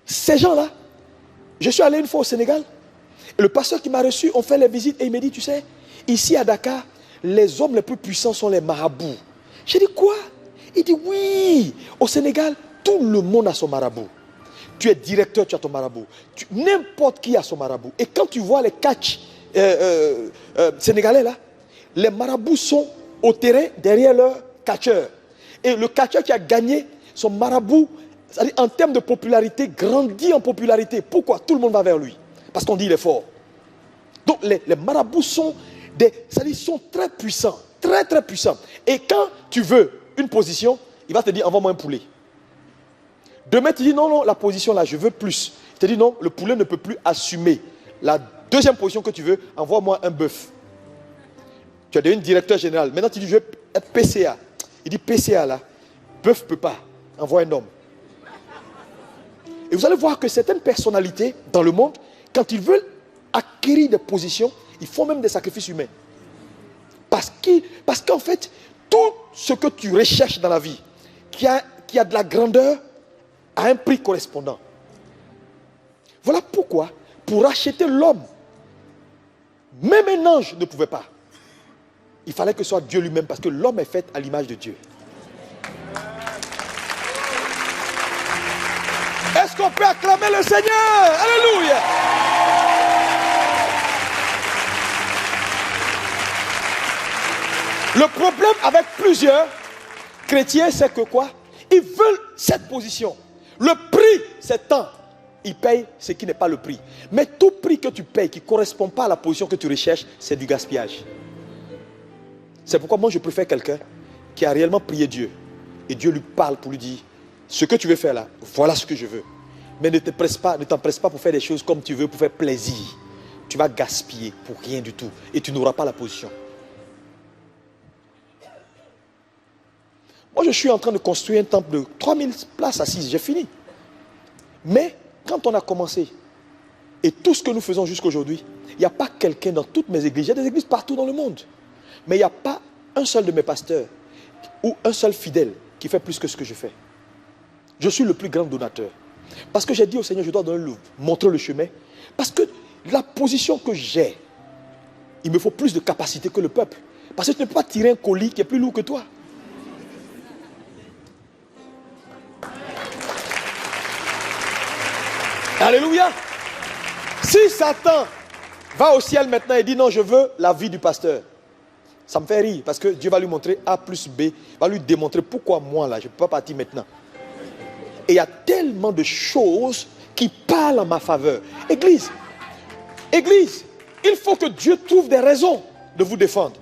Ces gens-là, je suis allé une fois au Sénégal, et le pasteur qui m'a reçu, on fait les visites, et il me dit, tu sais, ici à Dakar, les hommes les plus puissants sont les marabouts. J'ai dit, quoi? Il dit, oui, au Sénégal, tout le monde a son marabout. Tu es directeur, tu as ton marabout. N'importe qui a son marabout. Et quand tu vois les catchs sénégalais là, les marabouts sont au terrain derrière leur catcheur. Et le catcheur qui a gagné, son marabout, c'est-à-dire en termes de popularité, grandit en popularité. Pourquoi? Tout le monde va vers lui. Parce qu'on dit il est fort. Donc les marabouts sont, sont très puissants. Très très puissants. Et quand tu veux une position, il va te dire envoie-moi un poulet. Demain tu dis non, non, la position là, je veux plus. Il te dit non, le poulet ne peut plus assumer. La deuxième position que tu veux, envoie-moi un bœuf. Tu as devenu directeur général. Maintenant tu dis je veux être PCA. Il dit PCA là, bœuf ne peut pas. Envoie un homme. Et vous allez voir que certaines personnalités dans le monde, quand ils veulent acquérir des positions, ils font même des sacrifices humains. Parce qu'en fait, tout ce que tu recherches dans la vie, qui a de la grandeur, a un prix correspondant. Voilà pourquoi, pour acheter l'homme, même un ange ne pouvait pas. Il fallait que ce soit Dieu lui-même, parce que l'homme est fait à l'image de Dieu. Est-ce qu'on peut acclamer le Seigneur? Alléluia! Le problème avec plusieurs chrétiens, c'est que quoi? Ils veulent cette position. Le prix, c'est tant. Ils payent ce qui n'est pas le prix. Mais tout prix que tu payes qui ne correspond pas à la position que tu recherches, c'est du gaspillage. C'est pourquoi moi je préfère quelqu'un qui a réellement prié Dieu. Et Dieu lui parle pour lui dire, ce que tu veux faire là, voilà ce que je veux. Mais ne t'empresse pas pour faire des choses comme tu veux, pour faire plaisir. Tu vas gaspiller pour rien du tout. Et tu n'auras pas la position. Moi, je suis en train de construire un temple de 3000 places assises. J'ai fini. Mais, quand on a commencé, et tout ce que nous faisons jusqu'à aujourd'hui, il n'y a pas quelqu'un dans toutes mes églises. Il y a des églises partout dans le monde. Mais il n'y a pas un seul de mes pasteurs ou un seul fidèle qui fait plus que ce que je fais. Je suis le plus grand donateur. Parce que j'ai dit au Seigneur, je dois montrer le chemin. Parce que la position que j'ai, il me faut plus de capacité que le peuple. Parce que tu ne peux pas tirer un colis qui est plus lourd que toi. Alléluia. Si Satan va au ciel maintenant et dit non, je veux la vie du pasteur, ça me fait rire parce que Dieu va lui montrer A plus B, va lui démontrer pourquoi moi là, je ne peux pas partir maintenant. Et il y a tellement de choses qui parlent en ma faveur. Église, il faut que Dieu trouve des raisons de vous défendre.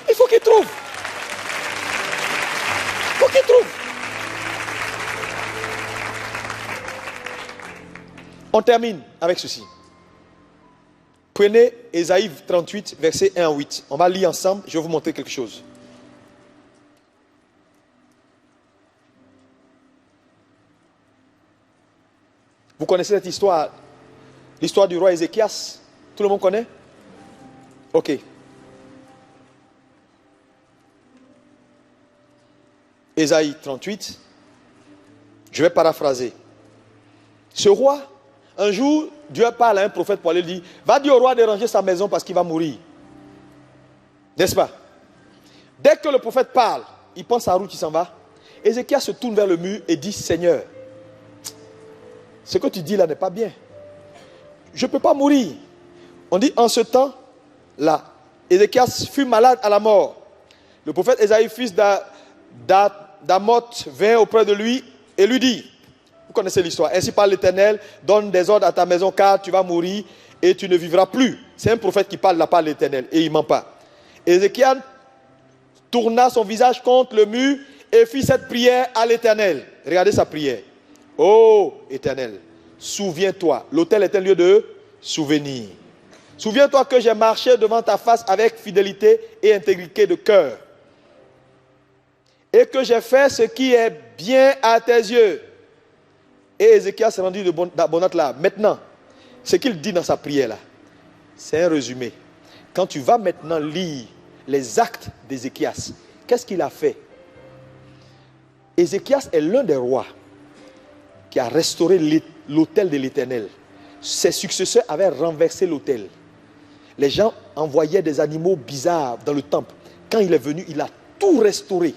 Il faut qu'il trouve. Il faut qu'il trouve. On termine avec ceci. Prenez Ésaïe 38, versets 1 à 8. On va lire ensemble, je vais vous montrer quelque chose. Vous connaissez cette histoire, l'histoire du roi Ézéchias? Tout le monde connaît? Ok. Ésaïe 38, je vais paraphraser. Ce roi, un jour, Dieu parle à un prophète pour aller lui dire, va dire au roi de ranger sa maison parce qu'il va mourir. N'est-ce pas? Dès que le prophète parle, il prend sa route, il s'en va. Ézéchias se tourne vers le mur et dit, Seigneur, ce que tu dis là n'est pas bien. Je ne peux pas mourir. On dit, en ce temps-là, Ézéchias fut malade à la mort. Le prophète Ésaïe, fils d'Amoth, vint auprès de lui et lui dit, vous connaissez l'histoire, ainsi parle l'Éternel, donne des ordres à ta maison car tu vas mourir et tu ne vivras plus. C'est un prophète qui parle de la part de l'Éternel et il ne ment pas. Ézéchias tourna son visage contre le mur et fit cette prière à l'Éternel. Regardez sa prière. Ô Éternel, souviens-toi, l'autel est un lieu de souvenir. Souviens-toi que j'ai marché devant ta face avec fidélité et intégrité de cœur. Et que j'ai fait ce qui est bien à tes yeux. Et Ézéchias s'est rendu d'Abonat là. Maintenant, ce qu'il dit dans sa prière là, c'est un résumé. Quand tu vas maintenant lire les actes d'Ézéchias, qu'est-ce qu'il a fait? Ézéchias est l'un des rois qui a restauré l'autel de l'Éternel. Ses successeurs avaient renversé l'autel. Les gens envoyaient des animaux bizarres dans le temple. Quand il est venu, il a tout restauré.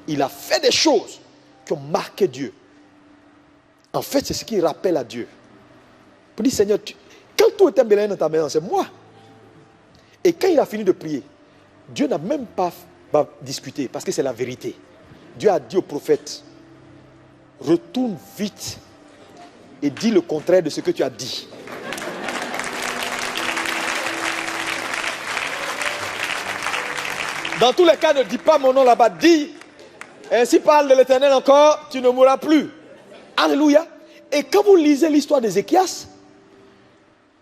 Il a fait des choses qui ont marqué Dieu. En fait, c'est ce qui rappelle à Dieu. Pour dire, Seigneur, quand tout était mélangé dans ta maison, c'est moi. Et quand il a fini de prier, Dieu n'a même pas discuté, parce que c'est la vérité. Dieu a dit au prophète, retourne vite et dis le contraire de ce que tu as dit. Dans tous les cas, ne dis pas mon nom là-bas, dis, ainsi parle de l'Éternel encore, tu ne mourras plus. Alléluia. Et quand vous lisez l'histoire d'Ézéchias,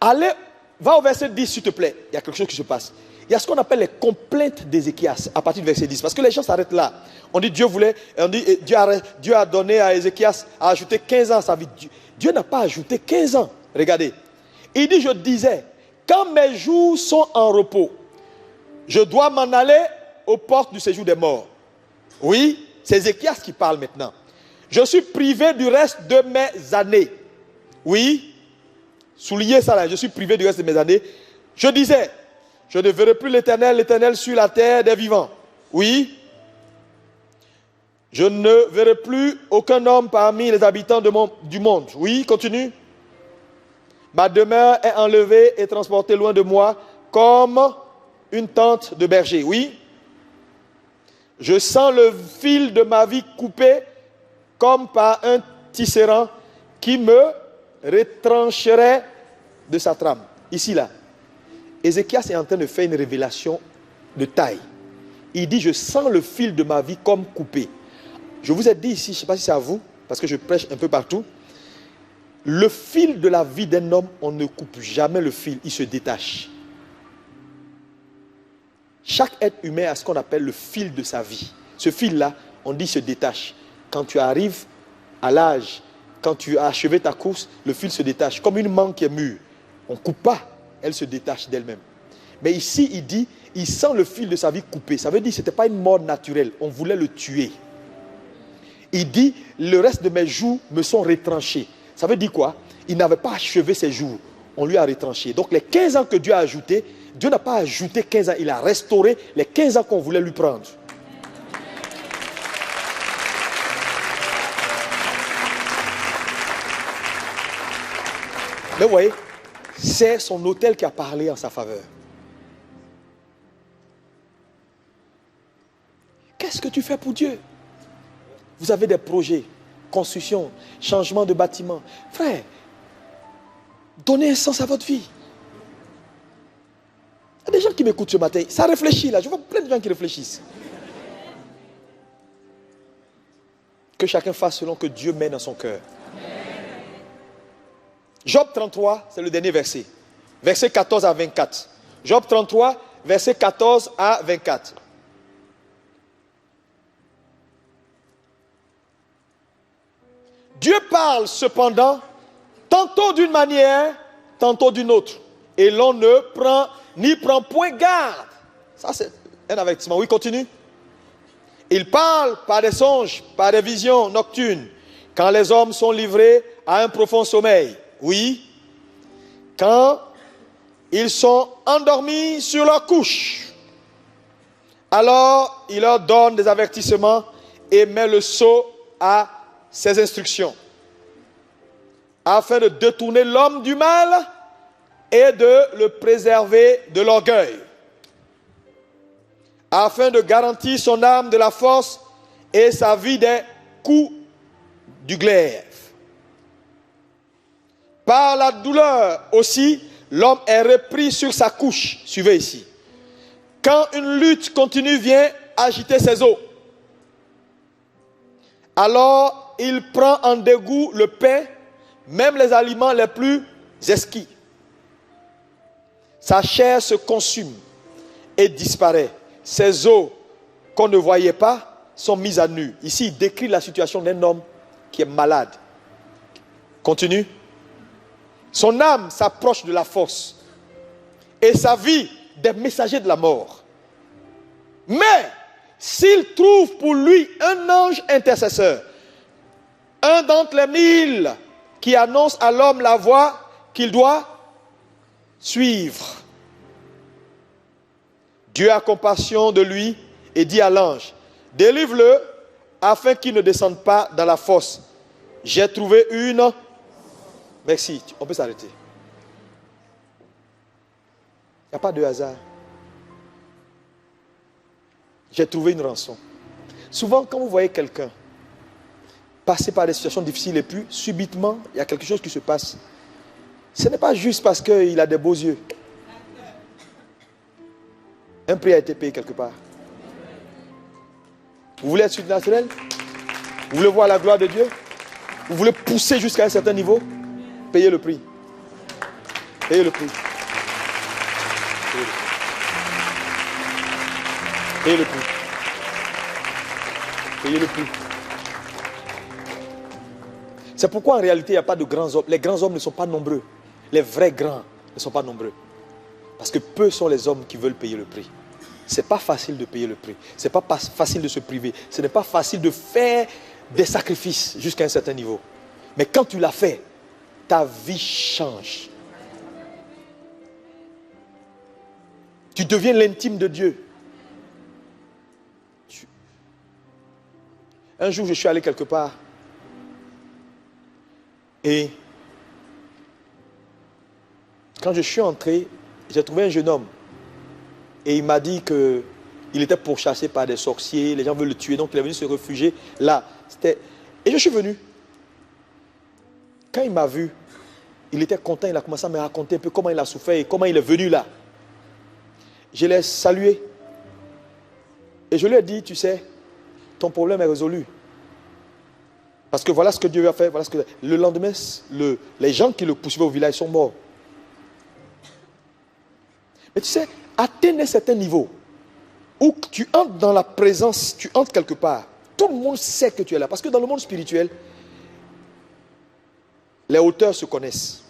allez, va au verset 10 s'il te plaît, il y a quelque chose qui se passe. Il y a ce qu'on appelle les complaintes d'Ézéchias à partir du verset 10. Parce que les gens s'arrêtent là. On dit Dieu voulait, on dit Dieu a donné à Ézéchias à ajouter 15 ans à sa vie. Dieu n'a pas ajouté 15 ans. Regardez. Il dit, je disais, quand mes jours sont en repos, je dois m'en aller aux portes du séjour des morts. Oui, c'est Ézéchias qui parle maintenant. Je suis privé du reste de mes années. Oui, soulignez ça là, je suis privé du reste de mes années. Je disais, je ne verrai plus l'Éternel sur la terre des vivants. Oui. Je ne verrai plus aucun homme parmi les habitants du monde. Oui, continue. Ma demeure est enlevée et transportée loin de moi comme une tente de berger. Oui. Je sens le fil de ma vie coupé comme par un tisserand qui me retrancherait de sa trame. Ici, là. Ézéchias est en train de faire une révélation de taille. Il dit, je sens le fil de ma vie comme coupé. Je vous ai dit ici, je ne sais pas si c'est à vous, parce que je prêche un peu partout. Le fil de la vie d'un homme, on ne coupe jamais le fil, il se détache. Chaque être humain a ce qu'on appelle le fil de sa vie. Ce fil-là, on dit se détache. Quand tu arrives à l'âge, quand tu as achevé ta course, le fil se détache. Comme une mangue qui est mûre. On ne coupe pas, elle se détache d'elle-même. Mais ici, il dit, il sent le fil de sa vie coupé. Ça veut dire que ce n'était pas une mort naturelle. On voulait le tuer. Il dit, le reste de mes jours me sont retranchés. Ça veut dire quoi? Il n'avait pas achevé ses jours. On lui a retranché. Donc les 15 ans que Dieu a ajoutés, Dieu n'a pas ajouté 15 ans. Il a restauré les 15 ans qu'on voulait lui prendre. Mais vous voyez, c'est son autel qui a parlé en sa faveur. Qu'est-ce que tu fais pour Dieu? Vous avez des projets, construction, changement de bâtiment. Frère, donnez un sens à votre vie. Il y a des gens qui m'écoutent ce matin. Ça réfléchit là. Je vois plein de gens qui réfléchissent. Que chacun fasse selon que Dieu met dans son cœur. Job 33, c'est le dernier verset. Verset 14 à 24. Job 33, verset 14 à 24. Dieu parle cependant, tantôt d'une manière, tantôt d'une autre. Et l'on ne prend, n'y prend point garde. Ça, c'est un avertissement. Oui, continue. Il parle par des songes, par des visions nocturnes, quand les hommes sont livrés à un profond sommeil. Oui, quand ils sont endormis sur leur couche, alors il leur donne des avertissements et met le sceau à ses instructions, afin de détourner l'homme du mal et de le préserver de l'orgueil, afin de garantir son âme de la force et sa vie des coups du glaive. Par la douleur aussi, l'homme est repris sur sa couche. Suivez ici. Quand une lutte continue vient agiter ses os, alors il prend en dégoût le pain, même les aliments les plus exquis. Sa chair se consume et disparaît. Ses os qu'on ne voyait pas sont mis à nu. Ici, il décrit la situation d'un homme qui est malade. Continue. Son âme s'approche de la fosse et sa vie des messagers de la mort. Mais s'il trouve pour lui un ange intercesseur, un d'entre les 1000 qui annonce à l'homme la voie qu'il doit suivre, Dieu a compassion de lui et dit à l'ange, délivre-le afin qu'il ne descende pas dans la fosse. J'ai trouvé une... Merci, on peut s'arrêter. Il n'y a pas de hasard. J'ai trouvé une rançon. Souvent, quand vous voyez quelqu'un passer par des situations difficiles et puis subitement, il y a quelque chose qui se passe. Ce n'est pas juste parce qu'il a des beaux yeux. Un prix a été payé quelque part. Vous voulez être surnaturel? Vous voulez voir la gloire de Dieu? Vous voulez pousser jusqu'à un certain niveau? Payez le prix. Payez le prix. Payez le prix. Payez le prix. C'est pourquoi en réalité il n'y a pas de grands hommes. Les grands hommes ne sont pas nombreux. Les vrais grands ne sont pas nombreux. Parce que peu sont les hommes qui veulent payer le prix. Ce n'est pas facile de payer le prix. Ce n'est pas facile de se priver. Ce n'est pas facile de faire des sacrifices jusqu'à un certain niveau. Mais quand tu l'as fait, ta vie change. Tu deviens l'intime de Dieu. Un jour, je suis allé quelque part et quand je suis entré, j'ai trouvé un jeune homme et il m'a dit qu'il était pourchassé par des sorciers, les gens veulent le tuer, donc il est venu se réfugier là. Et je suis venu. Quand il m'a vu, il était content, il a commencé à me raconter un peu comment il a souffert et comment il est venu là. Je l'ai salué et je lui ai dit, tu sais, ton problème est résolu. Parce que voilà ce que Dieu a fait. Voilà ce que... Le lendemain, les gens qui le poursuivaient au village sont morts. Mais tu sais, atteindre un certain niveau où tu entres dans la présence, tu entres quelque part. Tout le monde sait que tu es là. Parce que dans le monde spirituel, les hauteurs se connaissent.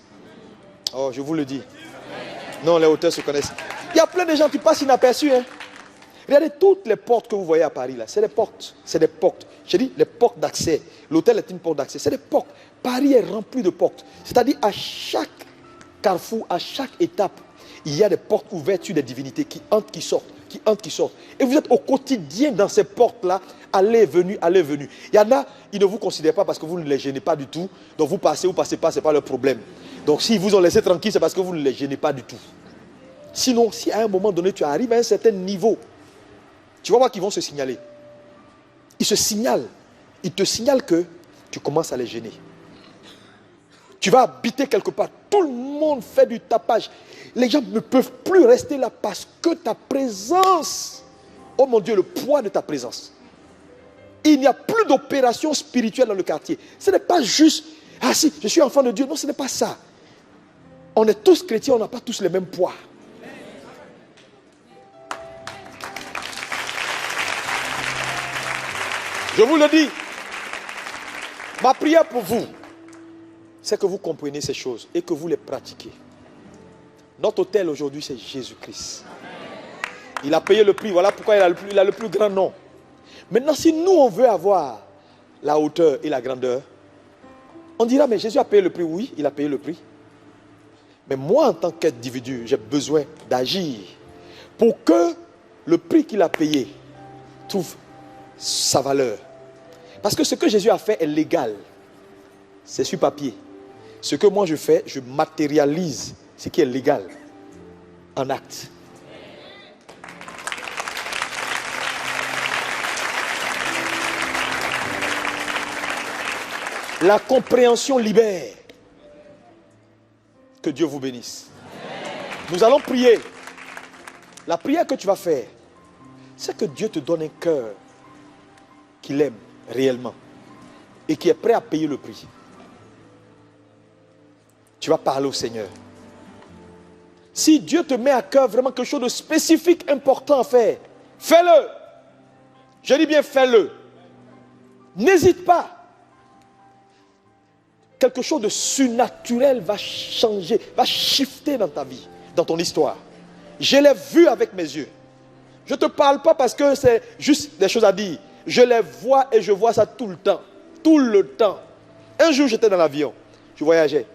Oh, je vous le dis. Non, les hauteurs se connaissent. Il y a plein de gens qui passent inaperçus. Hein. Regardez toutes les portes que vous voyez à Paris là. C'est des portes. C'est des portes. J'ai dit les portes d'accès. L'hôtel est une porte d'accès. C'est des portes. Paris est rempli de portes. C'est-à-dire à chaque carrefour, à chaque étape, il y a des portes ouvertes sur des divinités qui entrent, qui sortent, qui entrent, qui sortent. Et vous êtes au quotidien dans ces portes-là, allez, venez, allez, venez. Il y en a, ils ne vous considèrent pas parce que vous ne les gênez pas du tout. Donc vous passez ou passez pas, ce n'est pas leur problème. Donc s'ils vous ont laissé tranquille, c'est parce que vous ne les gênez pas du tout. Sinon, si à un moment donné, tu arrives à un certain niveau, tu vas voir qu'ils vont se signaler. Ils se signalent. Ils te signalent que tu commences à les gêner. Tu vas habiter quelque part. Tout le monde fait du tapage. Les gens ne peuvent plus rester là parce que ta présence, oh mon Dieu, le poids de ta présence. Il n'y a plus d'opération spirituelle dans le quartier. Ce n'est pas juste, ah si, je suis enfant de Dieu. Non, ce n'est pas ça. On est tous chrétiens, on n'a pas tous le même poids. Je vous le dis. Ma prière pour vous, c'est que vous compreniez ces choses et que vous les pratiquiez. Notre hôtel aujourd'hui, c'est Jésus-Christ. Il a payé le prix. Voilà pourquoi il a le plus grand nom. Maintenant, si nous, on veut avoir la hauteur et la grandeur, on dira, mais Jésus a payé le prix. Oui, il a payé le prix. Mais moi, en tant qu'individu, j'ai besoin d'agir pour que le prix qu'il a payé trouve sa valeur. Parce que ce que Jésus a fait est légal. C'est sur papier. Ce que moi je fais, je matérialise ce qui est légal en acte. La compréhension libère. Que Dieu vous bénisse. Nous allons prier. La prière que tu vas faire, c'est que Dieu te donne un cœur qu'il aime réellement et qui est prêt à payer le prix. Tu vas parler au Seigneur. Si Dieu te met à cœur vraiment quelque chose de spécifique, important à faire, fais-le. Je dis bien fais-le. N'hésite pas. quelque chose de surnaturel va changer, va shifter dans ta vie, dans ton histoire. Je l'ai vu avec mes yeux. Je ne te parle pas parce que c'est juste des choses à dire. Je les vois et je vois ça tout le temps. Tout le temps. Un jour, j'étais dans l'avion. Je voyageais.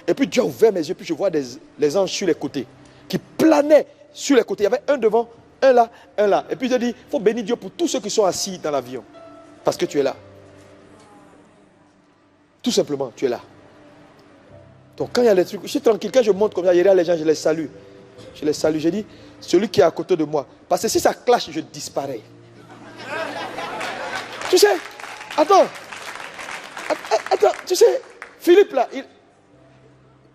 Et puis Dieu a ouvert mes yeux. Puis je vois les anges sur les côtés. Qui planaient sur les côtés. Il y avait un devant, un là, un là. Et puis Dieu dit, il faut bénir Dieu pour tous ceux qui sont assis dans l'avion. Parce que tu es là. Tout simplement, tu es là. Donc quand il y a les trucs, je suis tranquille. Quand je monte comme ça, il y a les gens, je les salue. Je les salue. Je dis, celui qui est à côté de moi. Parce que si ça clash, je disparais. Tu sais, attends, tu sais, Philippe là,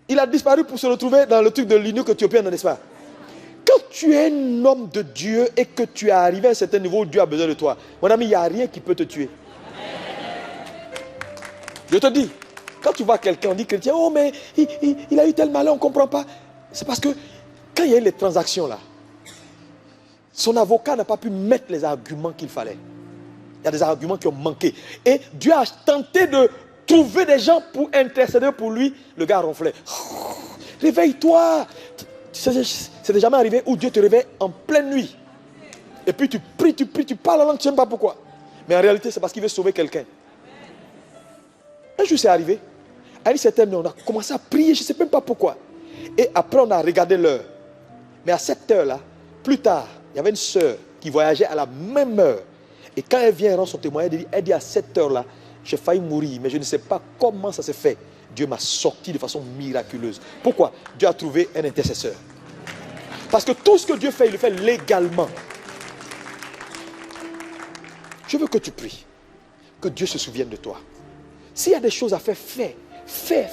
il a disparu pour se retrouver dans le truc de l'Union éthiopienne, n'est-ce pas? Quand tu es un homme de Dieu et que tu es arrivé à un certain niveau où Dieu a besoin de toi, mon ami, il n'y a rien qui peut te tuer. Je te dis, quand tu vois quelqu'un, on dit chrétien, oh mais il a eu tel malheur, on ne comprend pas. C'est parce que quand il y a eu les transactions là, son avocat n'a pas pu mettre les arguments qu'il fallait. Il y a des arguments qui ont manqué. Et Dieu a tenté de trouver des gens pour intercéder pour lui. Le gars ronflait. Oh, réveille-toi. C'est jamais arrivé où Dieu te réveille en pleine nuit. Et puis tu pries, tu parles en langue, tu ne sais pas pourquoi. Mais en réalité, c'est parce qu'il veut sauver quelqu'un. Un jour, c'est arrivé. À une certaine heure, on a commencé à prier, je ne sais même pas pourquoi. Et après, on a regardé l'heure. Mais à cette heure-là, plus tard, il y avait une sœur qui voyageait à la même heure. Et quand elle vient rendre son témoignage, elle dit à cette heure-là, j'ai failli mourir, mais je ne sais pas comment ça s'est fait. Dieu m'a sorti de façon miraculeuse. Pourquoi? Dieu a trouvé un intercesseur. Parce que tout ce que Dieu fait, il le fait légalement. Je veux que tu pries. Que Dieu se souvienne de toi. S'il y a des choses à faire, fais. Fais.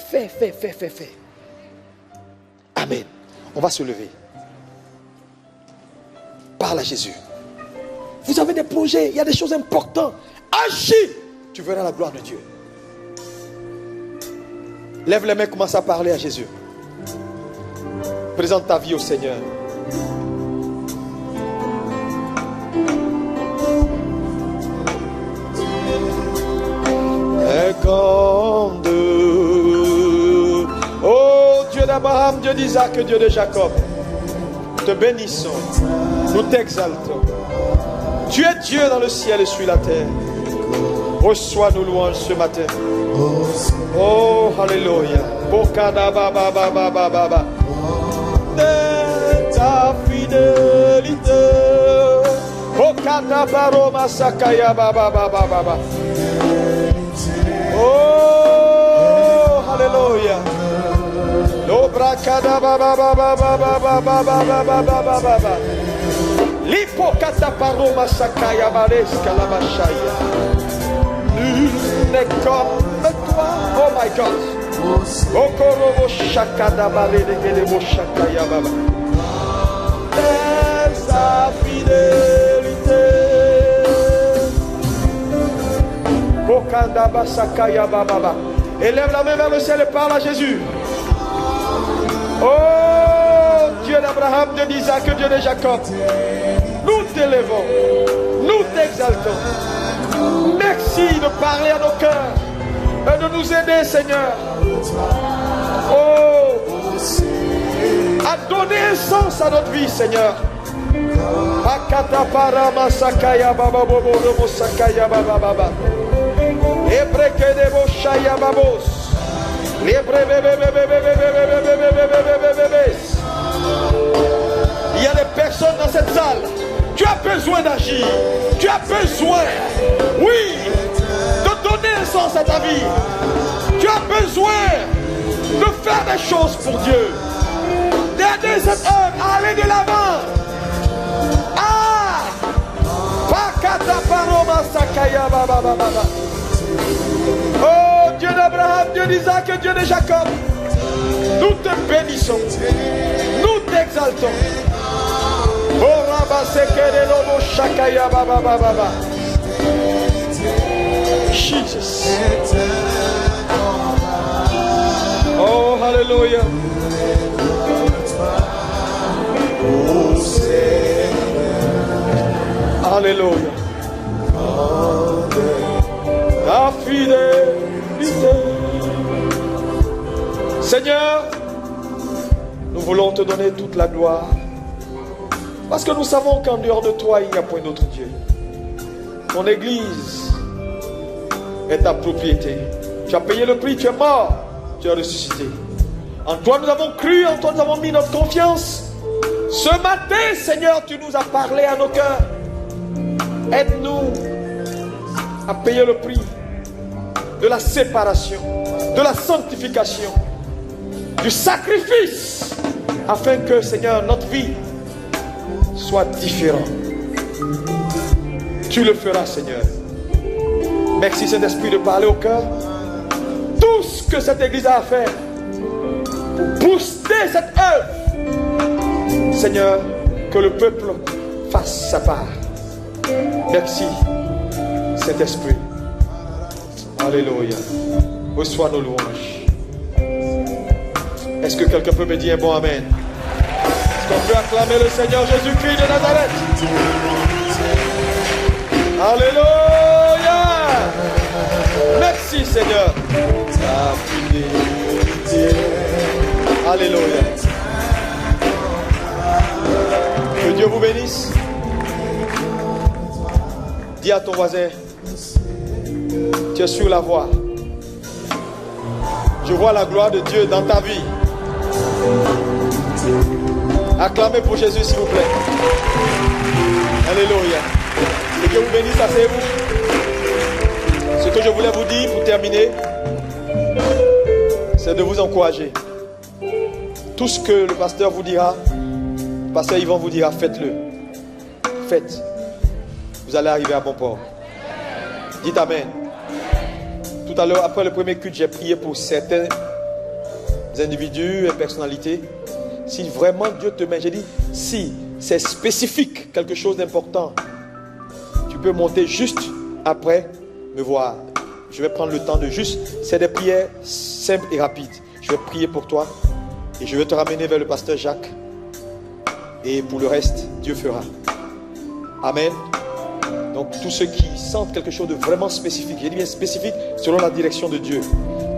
Amen. On va se lever. Parle à Jésus. Vous avez des projets, il y a des choses importantes. Agis, tu verras la gloire de Dieu. Lève les mains, commence à parler à Jésus. Présente ta vie au Seigneur. Oh Dieu d'Abraham, Dieu d'Isaac, Dieu de Jacob, te bénissons, nous t'exaltons. Tu es Dieu dans le ciel et sur la terre. Reçois nos louanges ce matin. Oh, alléluia. De ta fidélité. Oh, alléluia. L'hypocata paroma sakaya bareska la bashaya. Nul n'est comme toi, oh my God. Okorobo shakada bale de gedebo shakaya baba. Sa fidélité. Bokanda basakaya baba. Élève la main vers le ciel et parle à Jésus. Oh Dieu d'Abraham, Dieu d'Isaac, Dieu de Jacob. Nous t'élevons, nous t'exaltons. Merci de parler à nos cœurs et de nous aider, Seigneur. Oh, à donner un sens à notre vie, Seigneur. Akata parama sakaya baba bobo robo sakaya baba baba. Ebreke debo shaya babos. Il y a des personnes dans cette salle. Tu as besoin d'agir. Tu as besoin, oui, de donner un sens à ta vie. Tu as besoin de faire des choses pour Dieu. D'aider cette œuvre à aller de l'avant. Ah! Pakata paroma sakaya baba baba. Oh Dieu d'Abraham, Dieu d'Isaac, Dieu de Jacob, nous te bénissons, nous t'exaltons. Oh Rabba Sekere Lobo Shakaya Baba Baba. Jesus. Oh hallelujah. Hallelujah. Ta fidélité. Nous voulons te donner toute la gloire. Parce que nous savons qu'en dehors de toi, il n'y a point d'autre Dieu. Ton église est ta propriété. Tu as payé le prix, tu es mort, tu es ressuscité. En toi nous avons cru, en toi nous avons mis notre confiance. Ce matin, Seigneur, tu nous as parlé à nos cœurs. Aide-nous à payer le prix de la séparation, de la sanctification, du sacrifice, afin que, Seigneur, notre vie soit différente. Tu le feras, Seigneur. Merci, Saint-Esprit, de parler au cœur. Tout ce que cette église a à faire pour booster cette œuvre, Seigneur, que le peuple fasse sa part. Merci, Saint-Esprit. Alléluia. Reçois nos louanges. Est-ce que quelqu'un peut me dire un bon amen? Est-ce qu'on peut acclamer le Seigneur Jésus-Christ de Nazareth? Alléluia. Merci, Seigneur. Alléluia. Que Dieu vous bénisse. Dis à ton voisin, tu es sur la voie. Je vois la gloire de Dieu dans ta vie. Acclamez pour Jésus, s'il vous plaît. Alléluia. Que Dieu vous bénisse, asseyez-vous. Ce que je voulais vous dire pour terminer, c'est de vous encourager. Tout ce que le pasteur vous dira, le pasteur Yvan vous dira, faites-le. Faites. Vous allez arriver à bon port. Dites Amen. Tout à l'heure, après le premier culte, j'ai prié pour certains individus et personnalités. Si vraiment Dieu te met, j'ai dit, si c'est spécifique, quelque chose d'important, tu peux monter juste après me voir. Je vais prendre le temps de juste, c'est des prières simples et rapides. Je vais prier pour toi et je vais te ramener vers le pasteur Jacques. Et pour le reste, Dieu fera. Amen. Donc tous ceux qui sentent quelque chose de vraiment spécifique, j'ai dit bien spécifique, selon la direction de Dieu,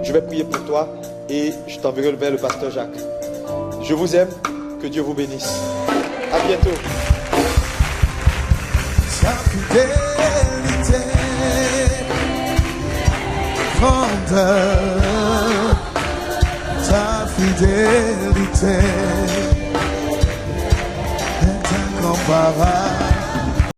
je vais prier pour toi et je t'enverrai vers le pasteur Jacques. Je vous aime, que Dieu vous bénisse. À bientôt. Sa fidélité grandeur, ta fidélité est incomparable.